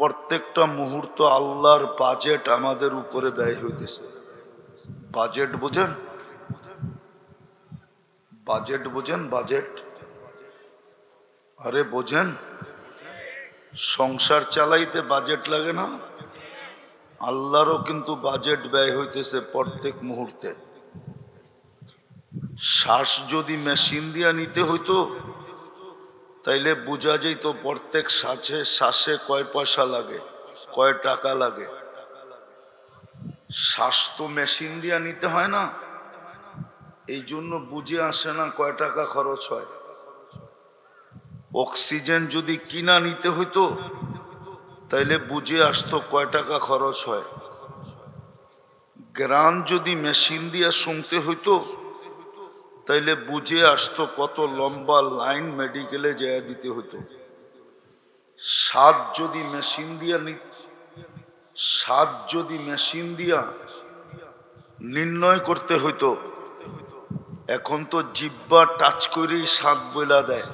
প্রত্যেকটা মুহূর্ত আল্লাহর বাজেট আমাদের উপরে ব্যয় হইতেছে। বাজেট বোঝেন? বাজেট বোঝেন? বাজেট, আরে বোঝেন? সংসার চালাইতে বাজেট লাগে না? আল্লাহরও কিন্তু বাজেট ব্যয় হইতেছে প্রত্যেক মুহূর্তে। শ্বাস যদি মেশিন দিয়া নিতে হইতো তাইলে বোঝা যেত প্রত্যেক শ্বাসে কয় পয়সা লাগে, কয় টাকা লাগে। শ্বাস তো মেশিন দিয়া নিতে হয় না, এই জন্য বুঝে আসে না কয় টাকা খরচ হয়। অক্সিজেন যদি কিনা নিতে হইতো তাইলে বুঝে আসতো কয় টাকা খরচ হয়। গান যদি মেশিন দিয়া শুনতে হইতো তাইলে বুঝে আসতো কত লম্বা লাইন মেডিকেলে যেয়ে দিতে হতো। স্বাদ যদি মেশিন দিয়া নির্ণয় করতে হইতো, এখন তো জিহ্বা টাচ করেই স্বাদ বইলা দেয়।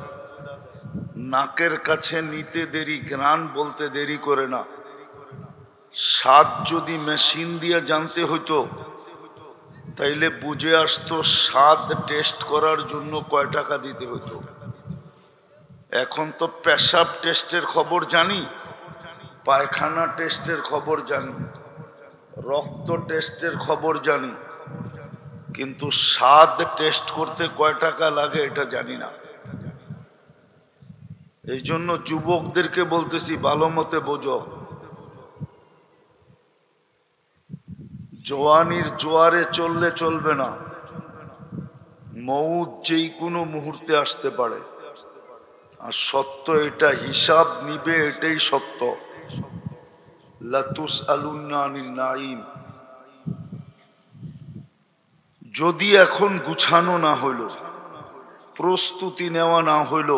নাকের কাছে নিতে দেরি, ঘ্রাণ বলতে দেরি করে না। স্বাদ যদি মেশিন দিয়ে জানতে হইতো তাইলে বুঝে আসতো স্বাদ টেস্ট করার জন্য কয় টাকা দিতে হইতো। এখন তো পেশাব টেস্টের খবর জানি, পায়খানা টেস্টের খবর জানি, রক্ত টেস্টের খবর জানি, কিন্তু স্বাদ টেস্ট করতে কয় টাকা লাগে এটা জানি না। এই জন্য যুবকদেরকে বলতেছি ভালো মতে বোঝো, জওয়ানির জোয়ারে চললে চলবে না। মউত যেই কোনো মুহূর্তে আসতে পারে, আর সত্য এটা, হিসাব নিবে এটাই সত্য। লাতুসআলুন্না আনিন নাঈম। যদি এখন গুছানো না হইল, প্রস্তুতি নেওয়া না হইল,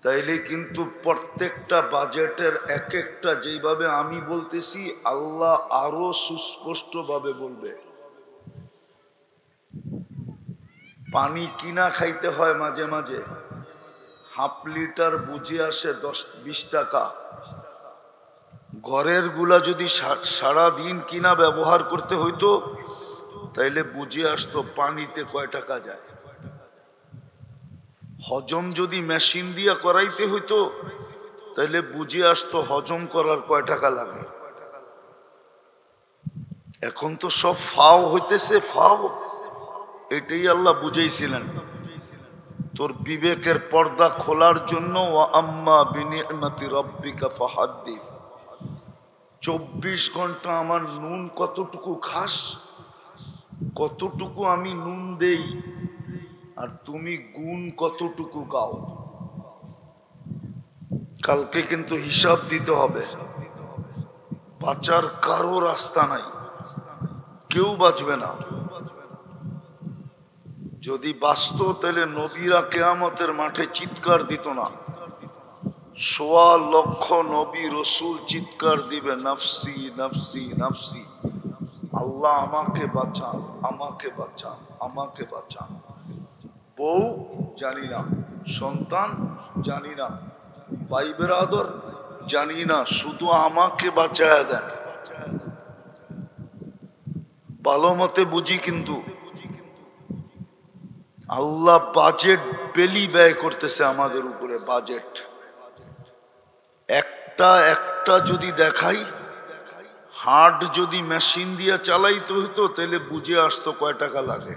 তাইলে কিন্তু প্রত্যেকটা বাজেটের এক একটা যেইভাবে আমি বলতেছি আল্লাহ আরো সুস্পষ্ট ভাবে বলবে। পানি কিনা খাইতে হয় মাঝে মাঝে, হাফ লিটার বুঝে আসে 10-20 টাকা। ঘরের গুলা যদি সারাদিন কিনা ব্যবহার করতে হইতো তাইলে বুঝে আসতো পানিতে কয় টাকা যায়। হজম যদি মেশিন দিয়া করাইতে হইতো তাইলে বুঝে আসতো হজম করার কয় টাকা লাগে। এখন তো সব ফাও হইতেছে, ফাও। এটাই আল্লাহ বুঝাইছিলেন তোর বিবেকের পর্দা খোলার জন্য। ওয়া আম্মা বিনিআমাতি রাব্বিকা ফাহাদ্দিস। 24 ঘন্টা আমার নুন কতটুকু খাস, কতটুকু আমি নুন দেই, আর তুমি গুণ কতটুকু গাও। কালকে কিন্তু হিসাব দিতে হবে। বাঁচার কারো রাস্তা নাই, কেউ বাঁচবে না। যদি বাঁচত তাহলে নবীরা কিয়ামতের মাঠে চিৎকার দিত না। 1.25 লক্ষ নবী রসুল চিৎকার দিবে, নাফসি নাফসি নাফসি, আল্লাহ আমাকে বাঁচান, আমাকে বাঁচান, আমাকে বাঁচান। বউ জানি না, সন্তান জানি না, ভাই বেরাদর জানি না, শুধু আমাকে বাঁচায়া দেন। ভালো মতে বুঝি কিন্তু আল্লাহ বাজেট বেলি ব্যয় করতেছে আমাদের উপরে। বাজেট একটা একটা যদি দেখাই, হার্ট যদি মেশিন দিয়ে চালাইতে হইতো তাহলে বুঝে আসতো কয় টাকা লাগে।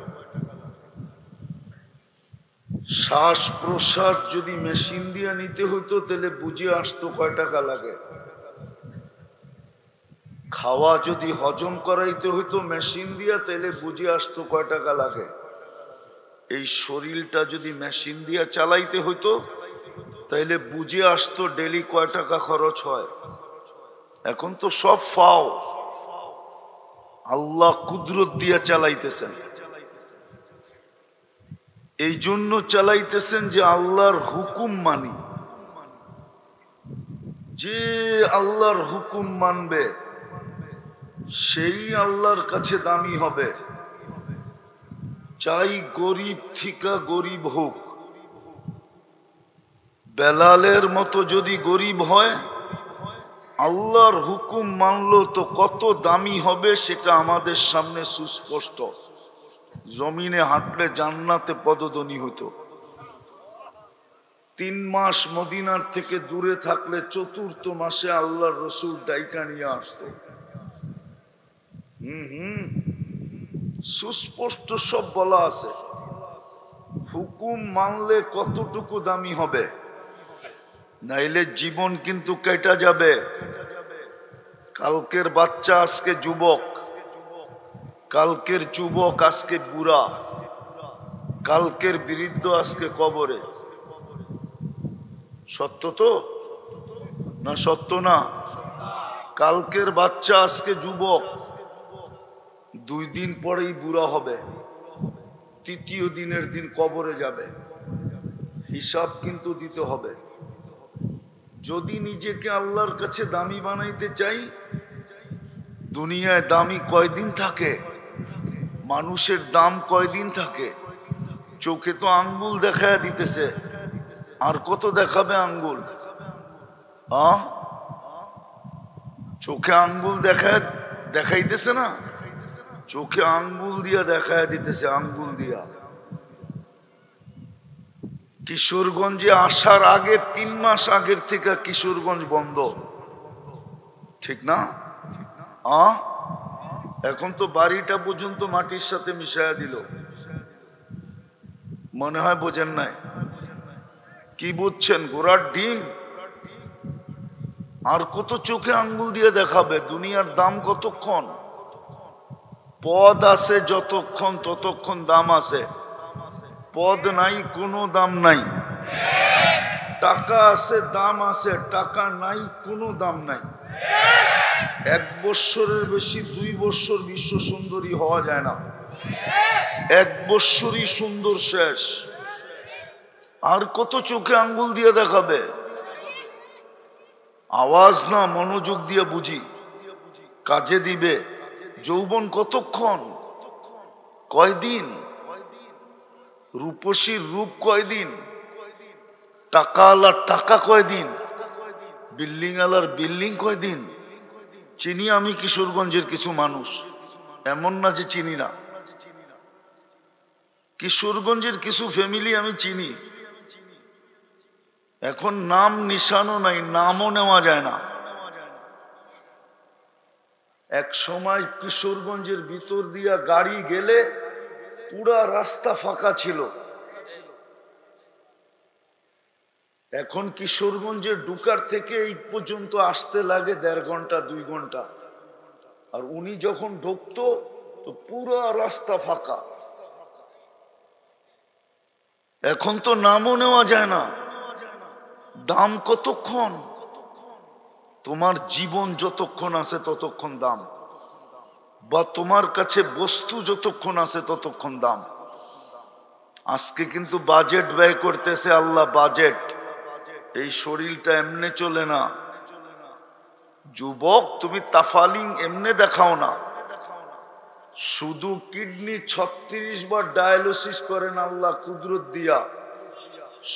শ্বাস প্রশ্বাস যদি মেশিন দিয়ে নিতে হইতো তাহলে বুঝে আসতো কয় টাকা লাগে। খাওয়া যদি হজম করাইতে হইতো মেশিন দিয়া তাহলে বুঝে আসতো কয় টাকা লাগে। এই শরীরটা যদি মেশিন দিয়া চালাইতে হইতো তাইলে বুঝে আসতো ডেলি কয় টাকা খরচ হয়। এখন তো সব ফাও, আল্লাহ কুদরত দিয়া চালাইতেছেন। এই জন্য চালাইতেছেন যে আল্লাহর হুকুম মানি। যে আল্লাহর হুকুম মানবে সেই আল্লাহর কাছে দামি হবে। চাই গরিব থিকা গরিব হোক, বেলালের মতো যদি গরিব হয় আল্লাহর হুকুম মানলো তো কত দামি হবে সেটা আমাদের সামনে সুস্পষ্ট। জমিনে হাঁটলে জান্নাতে পদধ্বনি হতো। 3 মাস মদিনার থেকে দূরে থাকলে চতুর্থ মাসে আল্লাহর রসুল ডাইকা নিয়ে আসতো। সুস্পষ্ট সব বলা আছে। হুকুম মানলে কতটুকু দামি হবে, নাইলে জীবন কিন্তু কেটে যাবে। কালকের বাচ্চা আজকে যুবক, কালকের যুবক আজকে বুড়া, কালকের বৃদ্ধ আজকে কবরে। সত্য তো না? সত্য না? কালকের বাচ্চা আজকে যুবক, 2 দিন পরেই বুড়া হবে, 3য় দিনের দিন কবরে যাবে। হিসাব কিন্তু দিতে হবে। যদি নিজেকে আল্লাহর কাছে দামি বানাইতে চাই, দুনিয়ায় দামি কয়দিন থাকে? মানুষের দাম কয়দিন থাকে? চোখে তো আঙ্গুল দেখায় দিতেছে, আর কত দেখাবে আঙ্গুল? চোখে আঙ্গুল দেখাইতেছে না, চোখে আঙ্গুল দিয়া দেখায় দিতেছে, আঙ্গুল দিয়া। কিশোরগঞ্জে আসার আগে 3 মাস আগের থেকে কিশোরগঞ্জ বন্ধ, ঠিক না? এখন তো বাড়িটা পর্যন্ত মাটির সাথে মিশাইয়া দিল। মনে হয় বোঝেন নাই। কি বুঝছেন? ঘোড়ার ডিম। আর কত চোখে আঙ্গুল দিয়ে দেখাবে? দুনিয়ার দাম কতক্ষণ? পদ আছে যতক্ষণ ততক্ষণ দাম আছে, পদ নাই কোনো দাম নাই। টাকা আছে দাম আছে, টাকা নাই কোনো দাম নাই। 1 বৎসরের বেশি 2 বৎসর বিশ্ব সুন্দরী হওয়া যায় না, 1 বৎসরই সুন্দর শেষ। আর কত চোখে আঙ্গুল দিয়ে দেখাবে? আওয়াজ না, মনোযোগ দিয়ে বুঝি, কাজে দিবে। যৌবন কতক্ষণ? কয়দিন? রূপসীর রূপ কয়দিন? টাকা আলার টাকা কয়দিন? বিল্ডিং আলার বিল্ডিং কয়দিন? চিনি আমি কিশোরগঞ্জের কিছু মানুষ, এমন না যে চিনি না। কিশোরগঞ্জের কিছু ফ্যামিলি আমি চিনি, এখন নাম নিশানও নাই, নামও নেওয়া যায় না। এক সময় কিশোরগঞ্জের ভিতর দিয়া গাড়ি গেলে পুরা রাস্তা ফাঁকা ছিল। এখন কিশোরগঞ্জের ঢুকার থেকে এই পর্যন্ত আসতে লাগে 1.5 ঘন্টা 2 ঘন্টা। আর উনি যখন ঢুকতো তো পুরা রাস্তা ফাঁকা। এখন তো নামও নেওয়া যায় না। দাম কতক্ষণ? তোমার জীবন যতক্ষণ আছে ততক্ষণ দাম, বা তোমার কাছে বস্তু যতক্ষণ আছে ততক্ষণ দাম। আজকে কিন্তু বাজেট ব্যয় করতেছে আল্লাহ, বাজেট। এই শরীরটা এমনে চলে না। যুবক, তুমি তাফালিং এমনে দেখাও না। শুধু কিডনি 36 বার ডায়ালিসিস করেন আল্লাহ কুদরত দিয়া,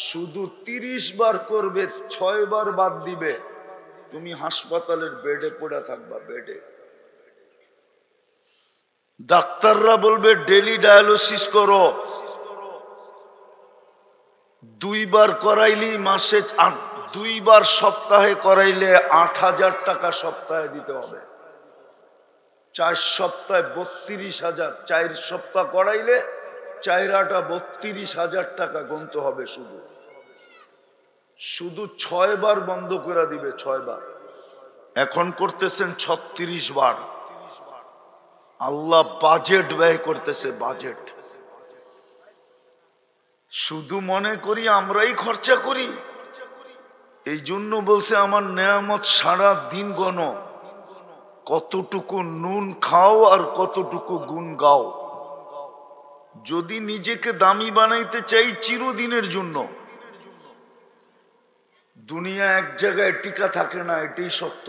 শুধু 30 বার করবে, 6 বার বাদ দিবে, তুমি হাসপাতালের বেডে পড়ে থাকবা, বেডে। ডাক্তাররা বলবে ডেলি ডায়ালিসিস করো, 2 বার করাইলেই মাসে 2 বার সপ্তাহে করাইলে 8,000 টাকা সপ্তাহে দিতে হবে। 4 সপ্তাহে 32,000, 4 সপ্তাহ করাইলে 4 32,000 টাকা গুনতে হবে। শুধু 6 বার বন্ধ করে দিবে, 6 বার। এখন করতেছেন 36 বার। আল্লাহ বাজেট ব্যয় করতেছে, বাজেট। শুধু মনে করি আমরাই খরচা করি। এই জন্য বলছে আমার নেয়ামত সারা দিন গণো, কতটুকু নুন খাও আর কতটুকু গুণ গাও। যদি নিজেকে দামি বানাইতে চাই চিরদিনের জন্য, দুনিয়া এক জায়গায় টিকা থাকে না, এটাই সত্য।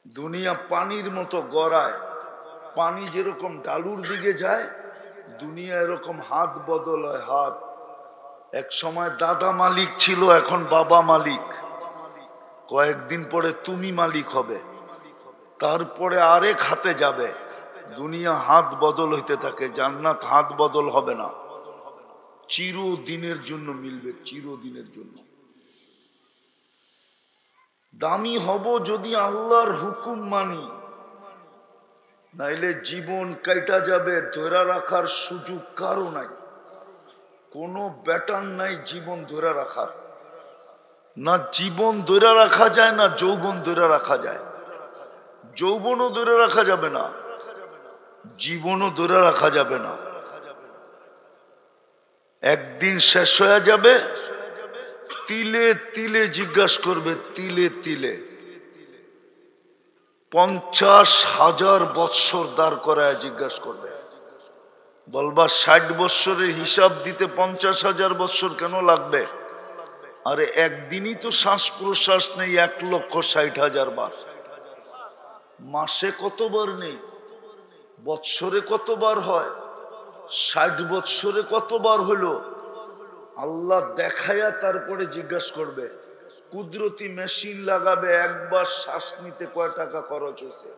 দুনিয়া পানির মতো গড়ায়, পানি যেরকম ডালুর দিকে যায়, দুনিয়া এরকম হাত বদল হয়, হাত। এক সময় দাদা মালিক ছিল, এখন বাবা মালিক। কয়েকদিন পরে তুমি মালিক হবে, তারপরে আরেক হাতে যাবে। দুনিয়া হাত বদল হইতে থাকে, জান্নাত হাত বদল হবে না, চিরদিনের জন্য মিলবে, চিরদিনের জন্য। দামি হব যদি আল্লাহর হুকুম মানি, নাইলে জীবন কাইটা যাবে, ধরে রাখার সুযোগ কারো নাই, কোনো ব্যাটার নাই জীবন ধরে রাখার। না জীবন ধরে রাখা যায়, না যৌবন ধরে রাখা যায়। যৌবনও ধরে রাখা যাবে না, জীবনও ধরে রাখা যাবে না। একদিন শেষ হয়ে যাবে। তিলে তিলে জিজ্ঞাসা করবে, তিলে তিলে। 50,000 বৎসর দাঁড় করায় জিজ্ঞাসা করবে, বলবা 60 বৎসরের হিসাব দিতে 50,000 বৎসর কেন লাগবে? আরে একদিনই তো শ্বাস প্রশ্বাস নেই 1,60,000 বার। মাসে কতবার নেই, বৎসরে কতবার হয়, 60 বৎসরে কতবার হলো? আল্লাহ দেখায়া তারপরে জিজ্ঞাসা করবে। কুদরতি মেশিন লাগাবে, একবার শ্বাস নিতে কয় টাকা খরচ হয়েছে।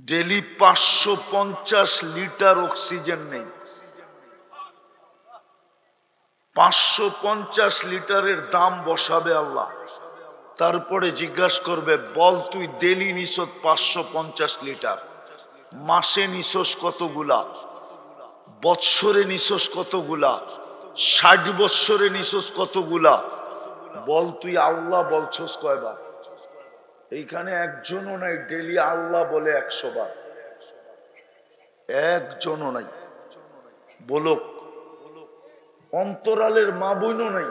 ডেলি 550 লিটার অক্সিজেন নেই, 550 লিটারের দাম বসাবে আল্লাহ। তারপরে জিজ্ঞাসা করবে, বল তুই ডেলি নিছস 550 লিটার, মাসে নিছস কতগুলা, বৎসরে নিছস কতগুলা, 60 বৎসরে নিছস কতগুলা, বল তুই আল্লাহ বলছস কয়বার? এইখানে একজনও নাই ডেলি আল্লাহ বলে 100 বার, একজনও নাই। বলো অন্তরালের মা বোনও নাই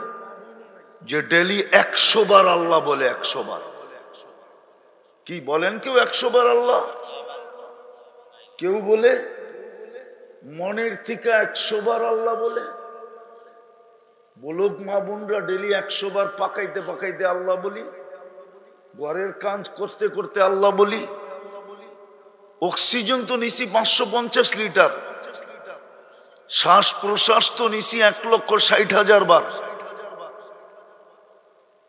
যে ডেলি 100 বার আল্লাহ বলে, 100 বার। কি বলেন কেউ 100 বার আল্লাহ? কেউ বলে মনের থেকে 100 বার আল্লাহ বলে? বলুক মা বোনরা ডেলি 100 বার পাকাইতে পাকাইতে আল্লাহ বলি, ঘরের কাজ করতে করতে আল্লাহ বলি। অক্সিজেন তো নিছি 550 লিটার, শ্বাস প্রশ্বাস তো নিছি 1,60,000 বার।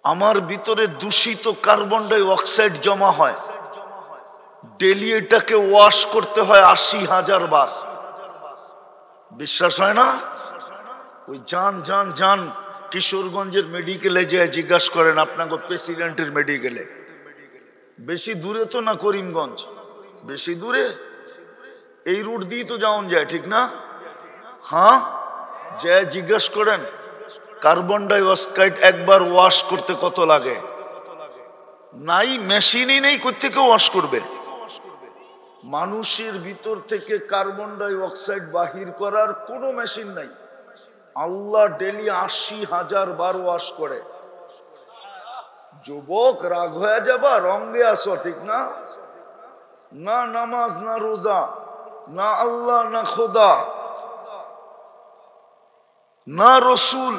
আমার ভিতরে দূষিত কার্বন ডাই অক্সাইড জমা হয়, ডেলি এটাকে ওয়াশ করতে হয় 80,000 বার। বিশ্বাস হয় না? ওই যান যান যান কিশোরগঞ্জের মেডিকেলে যে জিজ্ঞাসা করেন, আপনাকে প্রেসিডেন্টের মেডিকেলে। বেশি দূরে তো না করিমগঞ্জ, বেশি দূরে এই রুট দিয়ে তো যাওয়া যায়, ঠিক না? হ্যাঁ, যে জিজ্ঞাসা করেন কার্বন ডাই অক্সাইড একবার ওয়াশ করতে কত লাগে? নাই, মেশিনই নেই, কোত্থেকে ওয়াশ করবে? মানুষের ভিতর থেকে কার্বন ডাই অক্সাইড বাহির করার কোনো মেশিন নাই। আল্লাহ ডেলি 80,000 বার ওয়াশ করে। যুবক রাগ হয়ে যাবা, রঙে আসো, ঠিক না? না নামাজ, না রোজা, না আল্লাহ, না খোদা, না রসুল,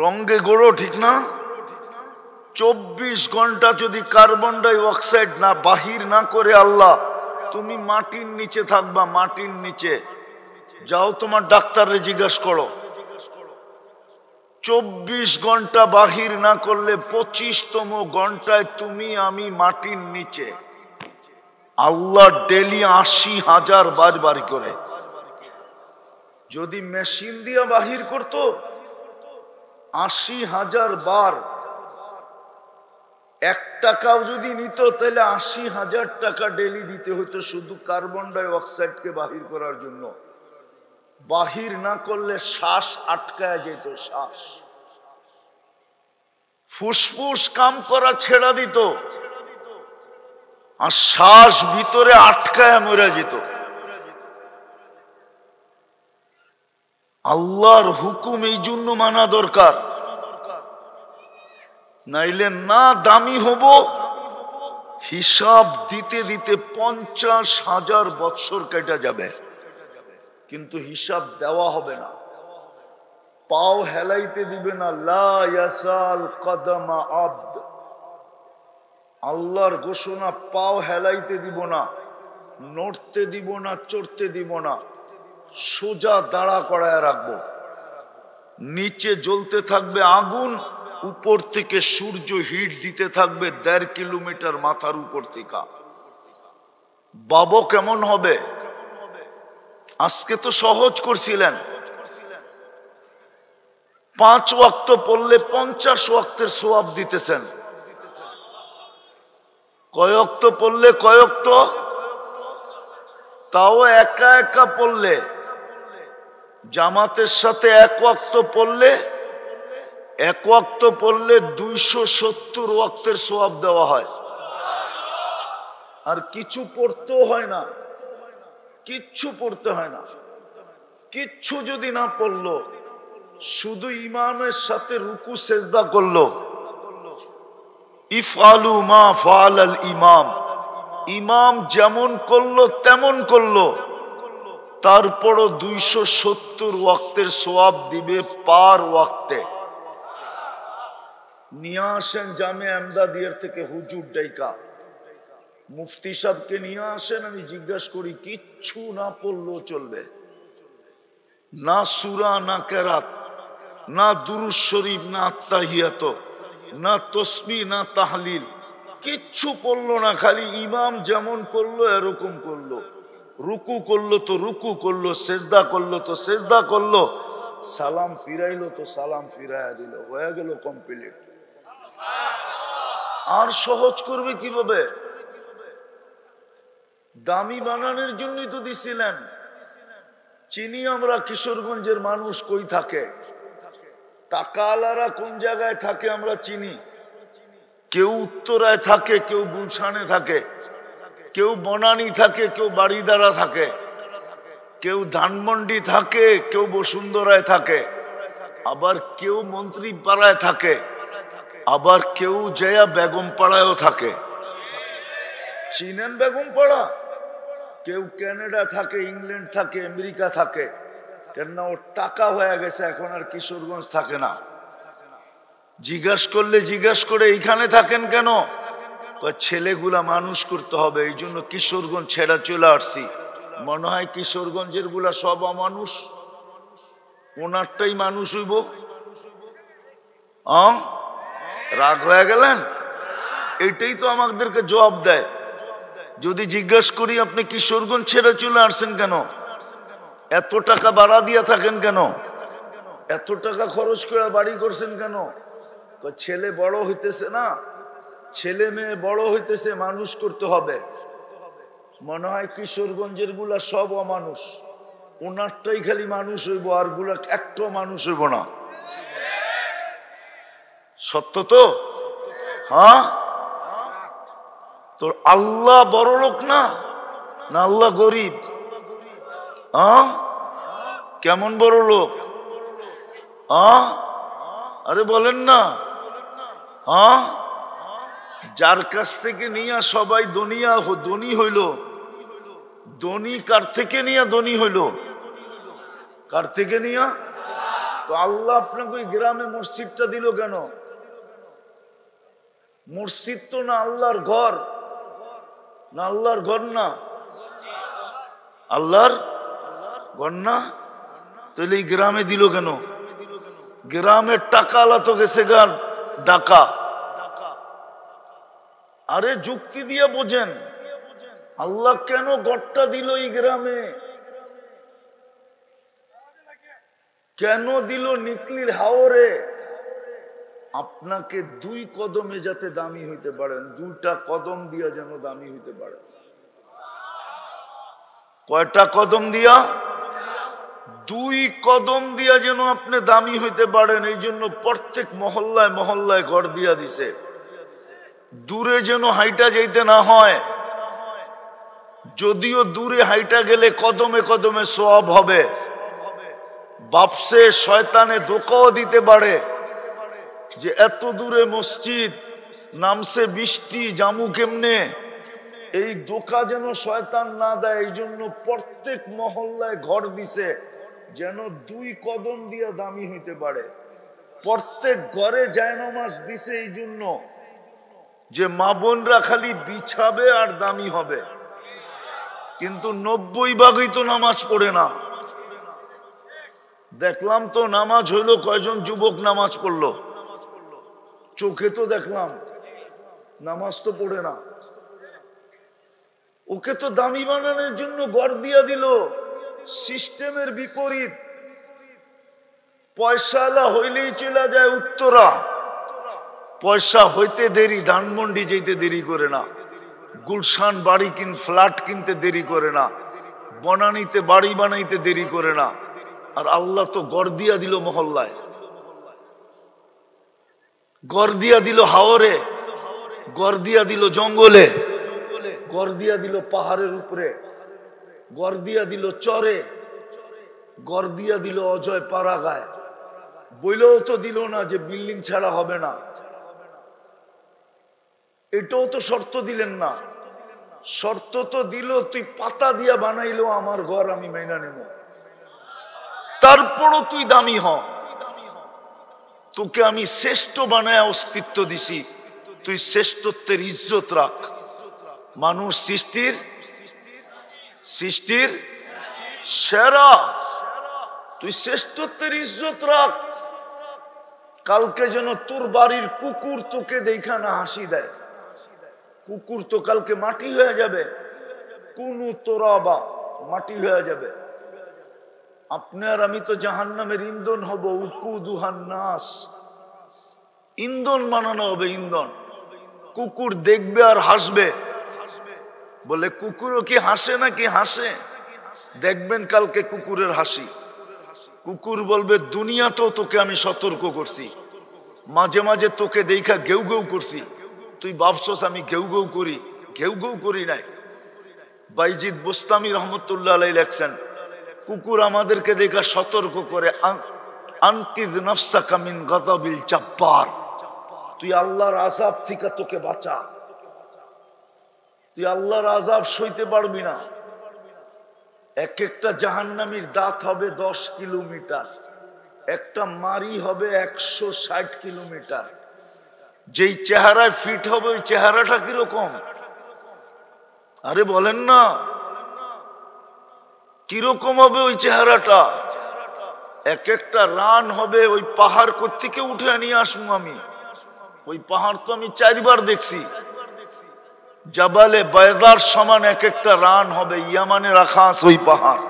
রঙে গড়ো, ঠিক না? 24 ঘন্টা যদি কার্বন ডাই অক্সাইড না বাহির না করে আল্লাহ, তুমি মাটির নিচে থাকবা, মাটির নিচে। যাও তোমার ডাক্তারে জিজ্ঞাসা করো, 24 ঘন্টা বাহির না করলে 25তম ঘন্টায় তুমি আমি মাটির নিচে। আল্লাহ ডেলি 80,000 বার বাড়ি করে। যদি মেশিন দিয়ে বাহির করতো 80,000 বার, 1 টাকাও যদি নিত তাহলে 80,000 টাকা ডেলি দিতে হতো শুধু কার্বন ডাই অক্সাইডকে বাহির করার জন্য। বাহির না করলে শ্বাস আটকায় যেত, শ্বাস, ফুসফুস কাম করা ছেড়া দিত, আর শ্বাস ভিতরে আটকায় মরে যেত। আল্লাহর হুকুম এই জন্য মানা দরকার, নাইলে না দামি হব, হিসাব দিতে দিতে 50,000 বৎসর কেটে যাবে, কিন্তু হিসাব দেওয়া হবে না। পাও হেলাইতে দিবে না। লা ইয়াসাল কদমা আবদ, আল্লাহর ঘোষণা, পাও হেলাইতে দিব না, নড়তে দিব না, চড়তে দিব না, সোজা দাঁড়া করায় রাখবো। নিচে জ্বলতে থাকবে আগুন, উপর থেকে সূর্য হিট দিতে থাকবে 1.5 কিলোমিটার মাথার উপর থেকে। বাবা কেমন হবে? আজকে তো সহজ করছিলেন, 5 ওয়াক্ত পড়লে 50 ওয়াক্তের সওয়াব দিতেছেন। কয় ওয়াক্ত পড়লে কয় ওয়াক্ত? তাও একা একা পড়লে, জামাতের সাথে 1 ওয়াক্ত পড়লে 270 ওয়াক্তের সওয়াব দেওয়া হয়। আর কিছু পড়তেও হয় না, কিচ্ছু পড়তে হয় না। কিচ্ছু যদি না পড়লো, শুধু ইমামের সাথে রুকু সেজদা করলো, ইফআলু মা ফাআলাল ইমাম, ইমাম যেমন করলো তেমন করলো, তারপরও 270 ওয়াক্তের সওয়াব দিবে পার ওয়াক্তে। নিয়ে আসেন জামে আমদাদিয়ার থেকে হুজুর ডাইকা, মুফতি সাহেবকে নিয়ে আসেন, আমি জিজ্ঞাসা করি কিচ্ছু না পড়লেও চলবে, না সূরা, না কেরাত, না দুরূদ শরীফ, না আত্তাহিয়াত, না তসবিহ, না তাহলিল, কিচ্ছু পড়লো না, খালি ইমাম যেমন করলো এরকম করলো, রুকু করলো তো রুকু করলো, সেজদা করলো তো সেজদা করলো, সালাম ফিরাইলো তো সালাম ফিরাইয়া দিল, হয়ে গেল কমপ্লিট। আর সহজ করবে কিভাবে? দামি বানানোর জন্যই তো দিছিলেন। চিনি আমরা কিশোরগঞ্জের মানুষ কই থাকে, টাকাওয়ালারা কোন জায়গায় থাকে আমরা চিনি। কেউ উত্তরায় থাকে, কেউ গুলশানে থাকে, কেউ বনানী থাকে, কেউ বাড়িদারা থাকে, কেউ ধানমন্ডি থাকে, কেউ বসুন্ধরায় থাকে, আবার কেউ মন্ত্রী পাড়ায় থাকে, আবার কেউ জয়া বেগম পাড়ায়ও থাকে। চিনেন বেগম পাড়া? কেউ কানাডা থাকে, ইংল্যান্ড থাকে, আমেরিকা থাকে, কেননা ওর টাকা হয়ে গেছে, এখন আর কিশোরগঞ্জ থাকে না। জিজ্ঞাসা করে এইখানে থাকেন কেন? ছেলেগুলা মানুষ করতে হবে, এই জন্য কিশোরগঞ্জ ছেড়া চলে আসছি। মনে হয় কিশোরগঞ্জের গুলা সব অমানুষ, ওনারটাই মানুষ হইব। রাগ হয়ে গেলেন? এইটাই তো আমাদেরকে জবাব দেয়। যদি জিজ্ঞাসা করি আপনি কিশোরগঞ্জ ছেড়ে চলে আসছেন কেন, এত টাকা ভাড়া দিয়া থাকেন কেন, এত টাকা খরচ করে বাড়ি করছেন কেন? ছেলে বড় হইতেছে না, ছেলে মেয়ে বড় হইতেছে, মানুষ করতে হবে। মনে হয় কিশোরগঞ্জের গুলা সব অমানুষ, ওনারটাই খালি মানুষ হইব, আর গুলা একটা মানুষ হইব না। সত্য তো? হ্যাঁ। তোর আল্লাহ বড় লোক না, না আল্লাহ গরিব? কেমন বড় লোক? আরে বলেন না। যার কাছ থেকে নিয়ে সবাই ধনী হইল, ধনী কার থেকে নিয়ে ধনী হইল? কার থেকে নিয়ে? তো আল্লাহ আপনাকে ওই গ্রামে মসজিদটা দিল কেন? মসজিদ তো না আল্লাহর ঘর, না আল্লাহর ঘর না, আল্লাহর ঘর না, তাহলে এই গ্রামে দিল কেন? গ্রামের টাকা আলা তো গেছে গান ডাকা। আরে যুক্তি দিয়ে বোঝেন, আল্লাহ কেন ঘরটা দিল এই গ্রামে? কেন দিল নিকলির হাওরে? আপনাকে 2 কদমে যাতে দামি হইতে পারেন, 2টা কদম দিয়া যেন দামি হইতে পারেন। কয়টা কদম দিয়া? 2 কদম দিয়া যেন আপনি দামি হইতে পারেন। এই জন্য প্রত্যেক মহল্লায় মহল্লায় ঘর দিয়া দিছে, দূরে যেন হাইটা যাইতে না হয়। যদিও দূরে হাইটা গেলে কদমে কদমে সওয়াব হবে, বাপসে শয়তানে ধোঁকাও দিতে পারে যে এত দূরে মসজিদ, নামছে বৃষ্টি, জামু কেমনে, এই ধোঁকা যেন শয়তান না দেয়। এই জন্য প্রত্যেক মহল্লায় ঘর দিছে যেন 2 কদম দিয়া দামি হইতে পারে। প্রত্যেক ঘরে জায়নামাজ দিছে এই জন্য যে মা বোনরা খালি বিছাবে আর দামি হবে। কিন্তু 90% তো নামাজ পড়ে না। দেখলাম তো নামাজ হইলো কয়জন যুবক নামাজ পড়লো? চোখে তো দেখলাম, নামাজ তো পড়ে না। ওকে তো দামি বানানোর জন্য গড় দিয়া দিল, সিস্টেমের বিপরীত। পয়সাওয়ালা হইলেই চলে যায় উত্তরা, পয়সা হইতে দেরি ধানমন্ডি যেতে দেরি করে না, গুলশান বাড়ি ফ্ল্যাট কিনতে দেরি করে না, বনানীতে বাড়ি বানাইতে দেরি করে না। আর আল্লাহ তো গড় দিয়া দিল মহল্লায়, গড় দিয়া দিল হাওরে, গড় দিয়া দিল জঙ্গলে, গড় দিয়া দিল পাহাড়ের উপরে, গড় দিয়া দিল চরে, গড় দিয়া দিল অজয় পাড়াগায়। বইলেও তো দিল না যে বিল্ডিং ছাড়া হবে না, এটাও তো শর্ত দিলেন না। শর্ত তো দিল তুই পাতা দিয়া বানাইলো আমার ঘর আমি মাইনা নেব, তারপরও তুই দামি হ, তোকে আমি শ্রেষ্ঠ বানায় অস্তিত্ব দিছি, তুই শ্রেষ্ঠত্বের ইজ্জত রাখ। মানুষ সৃষ্টির সেরা, তুই শ্রেষ্ঠত্বের ইজ্জত রাখ। কালকে যেন তোর বাড়ির কুকুর তোকে দেখা না হাসি দেয়, কুকুর তো কালকে মাটি হয়ে যাবে, কোন তোরা বা মাটি হয়ে যাবে। আপনার আমি তো জাহান্নামের ইন্ধন হব, উকুদুহান নাস, ইন্ধন বানানো হবে, ইন্ধন। কুকুর দেখবে আর হাসবে, বলে কুকুরও কি হাসে নাকি হাসে? দেখবেন কালকে কুকুরের হাসি। কুকুর বলবে দুনিয়াতেও তোকে আমি সতর্ক করছি, মাঝে মাঝে তোকে দেখা ঘেউ ঘেউ করছি, তুই ভাবছস আমি ঘেউ ঘেউ করি? ঘেউ ঘেউ করি নাই। বাইজিদ বুস্তামি রহমতুল্লাহ আলাইহি লেখছেন, কুকুর আমাদেরকে দেখা সতর্ক করে, আনকিদ নাফসাকা মিন গাযাবিল জাব্বার, তুই আল্লাহর আযাব থেকে তোকে বাঁচা, তুই আল্লাহর আযাব সইতে পারবি না। এক একটা জাহান্নামীর দাঁত হবে 10 কিলোমিটার, একটা মারি হবে 160 কিলোমিটার। যেই চেহারায় ফিট হবে ওই চেহারাটা কিরকম? আরে বলেন না, কিরকম হবে ওই চেহারাটা? এক একটা রান হবে, ওই পাহাড় কোত্থেকে উঠে নিয়ে আসবো আমি? ওই পাহাড় তো আমি 4 বার দেখছি। জাবালে বায়দার সমান এক একটা রান হবে, ইয়ামানে রাখা আছে ওই পাহাড়।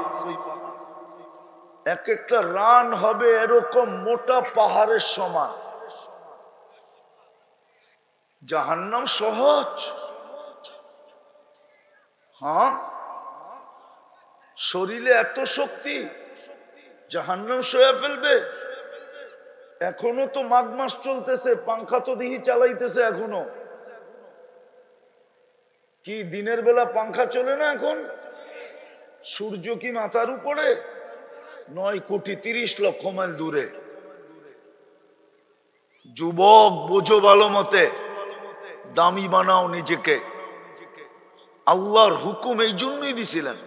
এক একটা রান হবে এরকম মোটা পাহাড়ের সমান। জাহান্নাম সহজ? হ্যাঁ, শরীরে এত শক্তি, জাহান্নাম সয়ে ফেলবে? এখনো তো মাঘ মাস চলতেছে, পাংখা তো দেখি চালাইতেছে এখনো। কি দিনের বেলা পাংখা চলে না এখন? সূর্য কি মাথার উপরে? 9 কোটি 30 লক্ষ মাইল দূরে। যুবক বোঝো ভালো মতে, দামি বানাও নিজেকে। আল্লাহর হুকুম এই জন্যই দিছিলেন,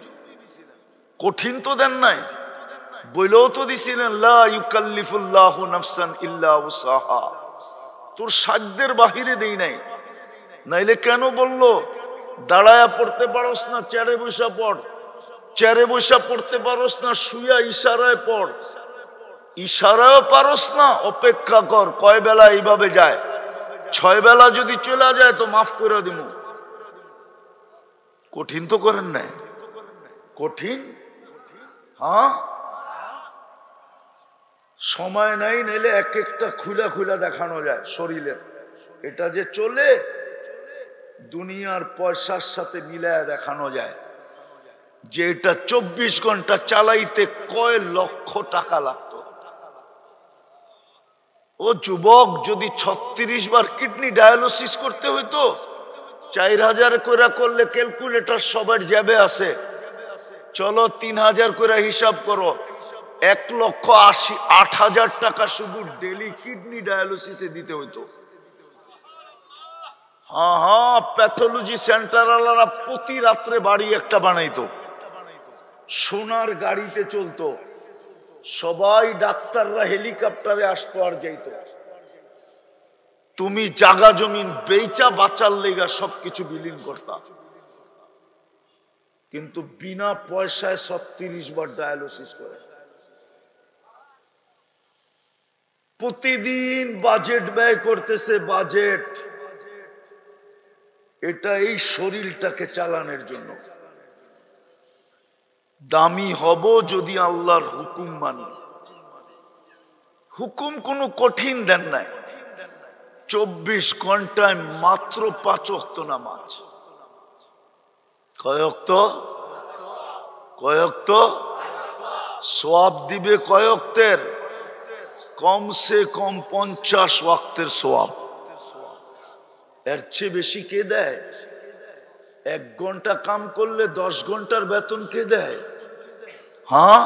কঠিন তো দেন নাই, বইলেও তো দিছিলেন লা ইউকাল্লিফুল্লাহু নাফসান ইল্লা উসাহা, তোর সাধ্যের বাহিরে দেই নাই। নাইলে কেন বললো দাঁড়ায়া পড়তে পারস না চেয়ারে বসা পড়, চেয়ারে বসা পড়তে পারস না শুয়া ইশারায় পড়, ইশারায়ও পারস না অপেক্ষা কর, কয় বেলা এইভাবে যায়, 6 বেলা যদি চলে যায় তো মাফ করে দিব। কঠিন তো করেন নাই? কঠিন? হ্যাঁ, সময় নাই, নাইলে এক একটা খুলা খুলা দেখানো যায় শরীরের। এটা যে চলে দুনিয়ার পয়সার সাথে মিলায় দেখানো যায় যে এটা 24 ঘন্টা চালাইতে কয় লক্ষ টাকা লাগতো। ও যুবক, যদি 36 বার কিডনি ডায়ালিসিস করতে হইতো, 4000 করে করলে ক্যালকুলেটর সবার জ্যাবে আছে, চলো 3000 করে হিসাব করো, 1,80,000 টাকা শুধু ডেলি কিডনি ডায়ালিসিসে দিতে হইতো। হ্যাঁ হ্যাঁ, প্যাথোলজি সেন্টার আলারা প্রতি রাত্রে বাড়ি একটা বানাইতো, সোনার গাড়িতে চলতো, সবাই ডাক্তাররা হেলিকপ্টারে আসতো আর যাইতো। তুমি জাগা জমিন বেচা বাঁচার লেগা সবকিছু বিলীন করতা, কিন্তু বিনা পয়সায় 36 বার ডায়ালিসিস করে। প্রতিদিন বাজেট ব্যয় করতেছে, বাজেট। এটা এই শরীরটাকে চালানোর জন্য। দামি হব যদি আল্লাহর হুকুম মানি। হুকুম কোনো কঠিন দেন নাই। 24 ঘন্টায় মাত্র 5 ওয়াক্ত নামাজ। কয় ওয়াক্ত? কয় ওয়াক্ত? সওয়াব দিবে কয় ওয়াক্তের? কমসে কম 50 ওয়াক্তের সওয়াব। এর চেয়ে বেশি কে দেয়? 1 ঘন্টা কাম করলে 10 ঘন্টার বেতন কে দেয়? হ্যাঁ,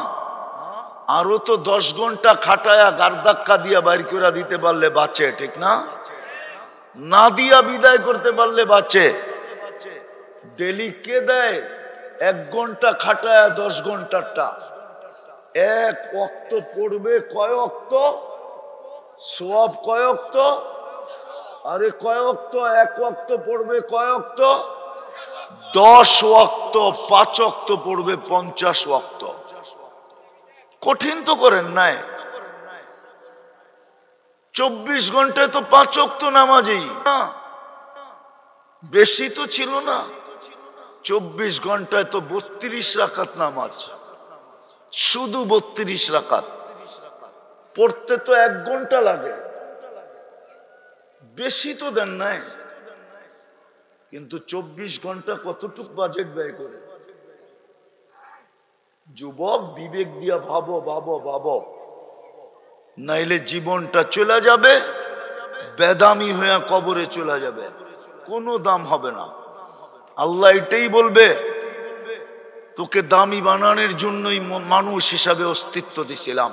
আরো তো 10 ঘন্টা খাটায়া গারদাক্কা দিয়া বাইর করে দিতে পারলে বাঁচে, ঠিক না? না দিয়া বিদায় করতে পারলে বাঁচে। ডেলি কে দেয়? 1 ঘন্টা খাটায়া 10 ঘন্টারটা। 1 ওয়াক্ত পড়বে কয় ওয়াক্ত? সওয়াব কয় ওয়াক্ত? আরে কয় ওয়াক্ত? 1 ওয়াক্ত পড়বে কয় ওয়াক্ত? 10 ওয়াক্ত। 5 ওয়াক্ত পড়বে 50 ওয়াক্ত। কঠিন তো করেন নাই। 24 ঘন্টায় তো 5 ওয়াক্ত নামাজই, বেশি তো ছিল না। 24 ঘন্টায় তো 32 রাকাত নামাজ, শুধু 32 রাকাত। পড়তে তো 1 ঘন্টা লাগে, বেশি তো দেন নাই। কিন্তু 24 ঘন্টা কতটুক বাজেট ব্যয় করে? যুবক, বিবেক দিয়া ভাবো, ভাবো, ভাবো, নাইলে জীবনটা চলে যাবে, বেদামি হয়ে কবরে চলে যাবে, কোনো দাম হবে না। আল্লাহ এটাই বলবে, তোকে দামি বানানোর জন্যই মানুষ হিসাবে অস্তিত্ব দিছিলাম।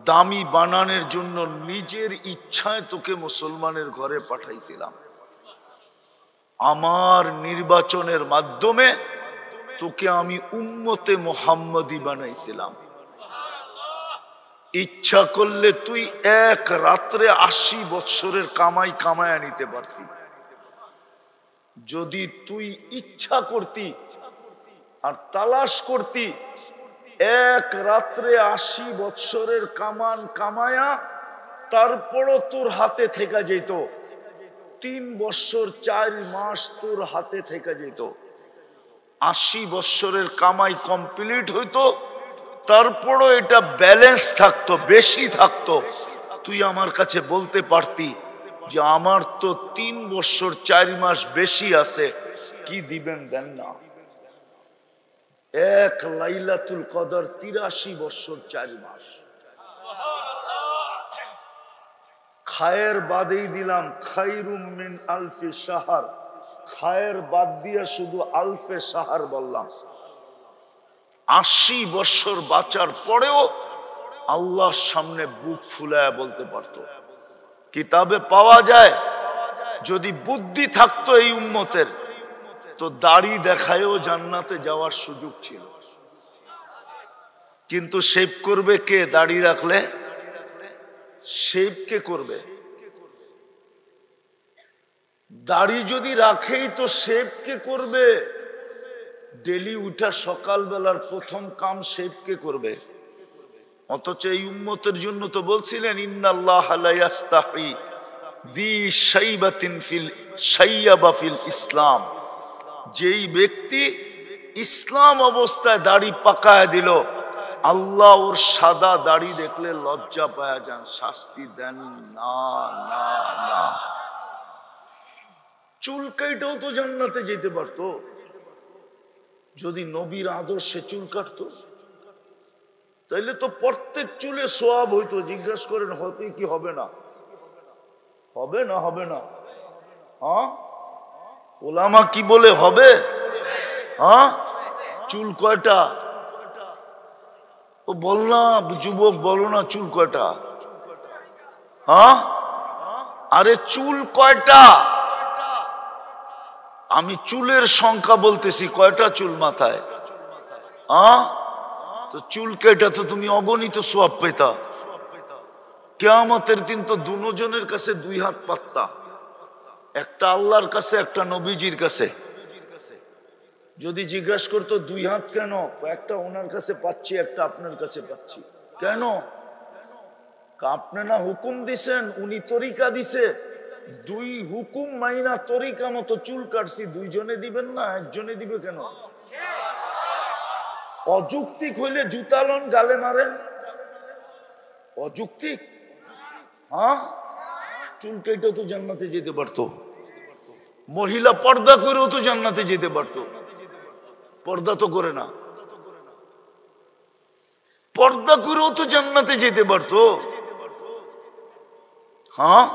দামি বানানোর জন্য নিজের ইচ্ছায় তোকে মুসলমানের ঘরে পাঠাইছিলাম। আমার নির্বাচনের মাধ্যমে তোকে আমি উম্মতে মুহাম্মাদি বানাইছিলাম। ইচ্ছা করলে তুই 1 রাত্রে 80 বৎসরের কামাই কামায়া নিতে পারতি। যদি তুই ইচ্ছা করতি আর তালাশ করতি, 1 রাত্রে 80 বৎসরের কামান কামায়া তারপরও তোর হাতে থেকে যেত। 3 বৎসর 4 মাস তোর হাতে থেকে যেত। 80 বৎসরের কামাই কমপ্লিট হইতো, তারপরও এটা ব্যালেন্স থাকতো, বেশি থাকতো। তুই আমার কাছে বলতে পারতি যে আমার তো 3 বৎসর 4 মাস বেশি আছে, কি দিবেন দেন না। 1 লাইলাতুল কদর 83 বৎসর 4 মাস। খায়ের বাদেই দিলাম খায়রুম মিন আলফি শাহর। খায়ের বাদ দিয়ে শুধু আলফে শাহর বললাম। 80 বৎসর বাঁচার পরেও আল্লাহর সামনে বুক ফুলায়া বলতে পারতো। কিতাবে পাওয়া যায়, যদি বুদ্ধি থাকতো এই উম্মতের, তো দাড়ি দেখায়ও জান্নাতে যাওয়ার সুযোগ ছিল। কিন্তু শেভ করবে কে? দাড়ি রাখলে শেভ কে করবে? দাড়ি যদি রাখেই তো শেভ কে করবে? ডেলি উঠা সকালবেলার প্রথম কাম শেভ কে করবে? অথচ এই উম্মতের জন্য তো বলছিলেন, ইন্নাল্লাহা লা ইয়াস্তাহি যী শাইবাতিন ফিল শাইয়াবা ফিল ইসলাম। যেই ব্যক্তি ইসলাম অবস্থায় দাড়ি পাকায় দিল, আল্লাহ ওর সাদা দাড়ি দেখলে লজ্জা পায়া যান, শাস্তি দেন না, না, না। চুল কাইটাও তো জান্নাতে যেতে পারতো যদি নবীর আদর্শে চুল কাটতো। তাইলে তো প্রত্যেক চুলে সওয়াব হইতো। জিজ্ঞাসা করেন হবে কি হবে না? হবে না? হবে না? হ্যাঁ, ওলামা কি বলে হবে? হ্যাঁ, চুল কয়টা? ও বল না যুবক, বলো না চুল কয়টা? হ্যাঁ, আরে চুল কয়টা? আমি চুলের সংখ্যা বলতেছি, কয়টা চুল মাথায়? হ্যাঁ, তো চুল কেটে তো তুমি অগণিত সওয়াব পেতা। কিয়ামতের দিন তো দুজনের কাছে 2 হাত পাত্তা, একটা আল্লাহর কাছে, একটা নবীজির কাছে। যদি জিজ্ঞাসা করতো 2 হাত কেন? একটা ওনার কাছে পাচ্ছি, একটা আপনার কাছে পাচ্ছি। কেন? আপনি না হুকুম দিছেন, উনি তরিকা দিছে, দুই হুকুম মাইনা তরিকা মতো চুল কাটছি, দুইজনে দিবেন না, একজনে দিবে কেন? অযৌক্তিক হইলে জুতালন গালে মারেন। অযৌক্তিক? হ্যাঁ, চুল কেটেও তো জান্নাতে যেতে পারতো, মহিলা পর্দা করেও তো জান্নাতে যেতে পারতো, পর্দা তো করে না, পর্দা করেও তো জান্নাতে যেতে পারতো। হ্যাঁ,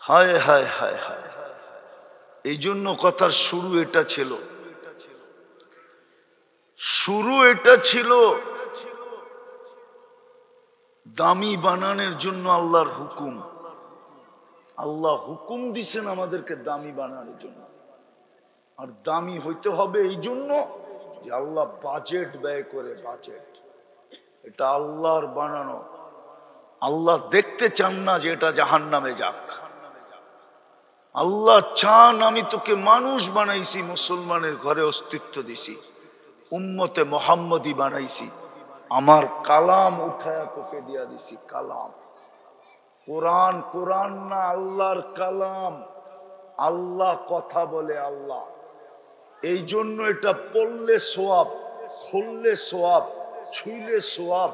হায় হায় হায় হায়। এই জন্য কথার শুরু এটা ছিল, শুরু এটা ছিল দামি বানানোর জন্য আল্লাহর হুকুম। আল্লাহ হুকুম দিছেন আমাদেরকে দামি বানানোর জন্য, আর দামি হইতে হবে এই জন্য যে আল্লাহ বাজেট ব্যয় করে। বাজেট এটা আল্লাহর বানানো। আল্লাহ দেখতে চান না যে এটা জাহান্নামে যাক। আল্লাহ চান আমি তোকে মানুষ বানাইছি, মুসলমানের ঘরে অস্তিত্ব দিছি, উম্মতে মোহাম্মদী বানাইছি, আমার কালাম উঠায়া তোকে দিয়া দিছি। কালাম কোরআন, কোরআন না আল্লাহর কালাম। আল্লাহ কথা বলে, আল্লাহ। এই জন্য এটা পড়লে সোয়াব, খুললে সোয়াব, ছুইলে সোয়াব,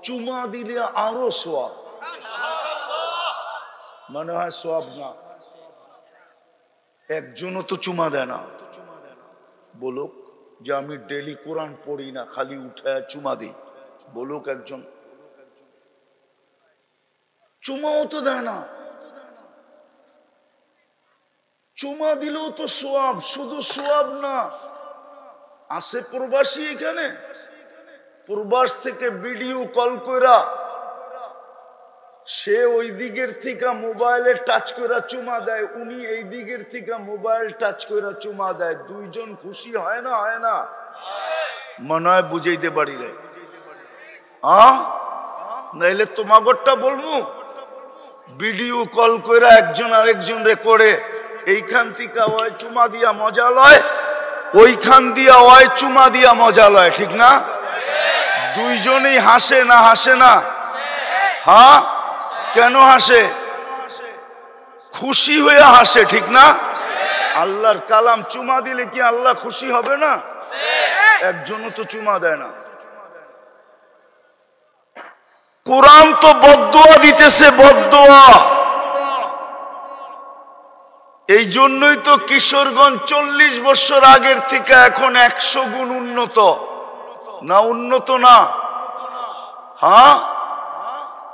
চুমা দিলে আরো সোয়াব। মনে হয় সোয়াব না, একজনও তো চুমা দেয় না। বলুক যে আমি ডেলি কোরআন পড়ি না, খালি উঠায় চুমা দিই, বলুক একজন। চুমাও তো দেয় না। চুমা দিলেও তো সোয়াব, শুধু সোয়াব না, আছে প্রবাসী এখানে, প্রবাস থেকে ভিডিও কল কইরা সে ওই দিকের থেকে মোবাইলে টাচ কইরা চুমা দেয়, উনি এই দিকের থেকে মোবাইল টাচ কইরা চুমা দেয়, দুইজন খুশি হয় না? হয় না? মনে হয় বুঝাইতে পারি রে। নাইলে তোমাগরটা বলবো, ভিডিও কল কইরা একজন আরেকজন রে করে, এইখান থেকে ওই চুমা দিয়া মজা লয়, ওইখান দিয়া ওই চুমা দিয়া মজা লয়, ঠিক না? দুইজনেই হাসে না? হাসে না? হ্যাঁ, কেন হাসে? খুশি হয়ে হাসে, ঠিক না? আল্লাহর কালাম চুমা দিলে কি আল্লাহ খুশি হবে না? একজনও তো চুমা দেয় না। কোরআন তো বদদুয়া দিতেছে, বদদুয়া। এই জন্যই তো কিশোরগঞ্জ 40 বছর আগের থেকে এখন 100 গুণ উন্নত। না উন্নত না? হ্যাঁ,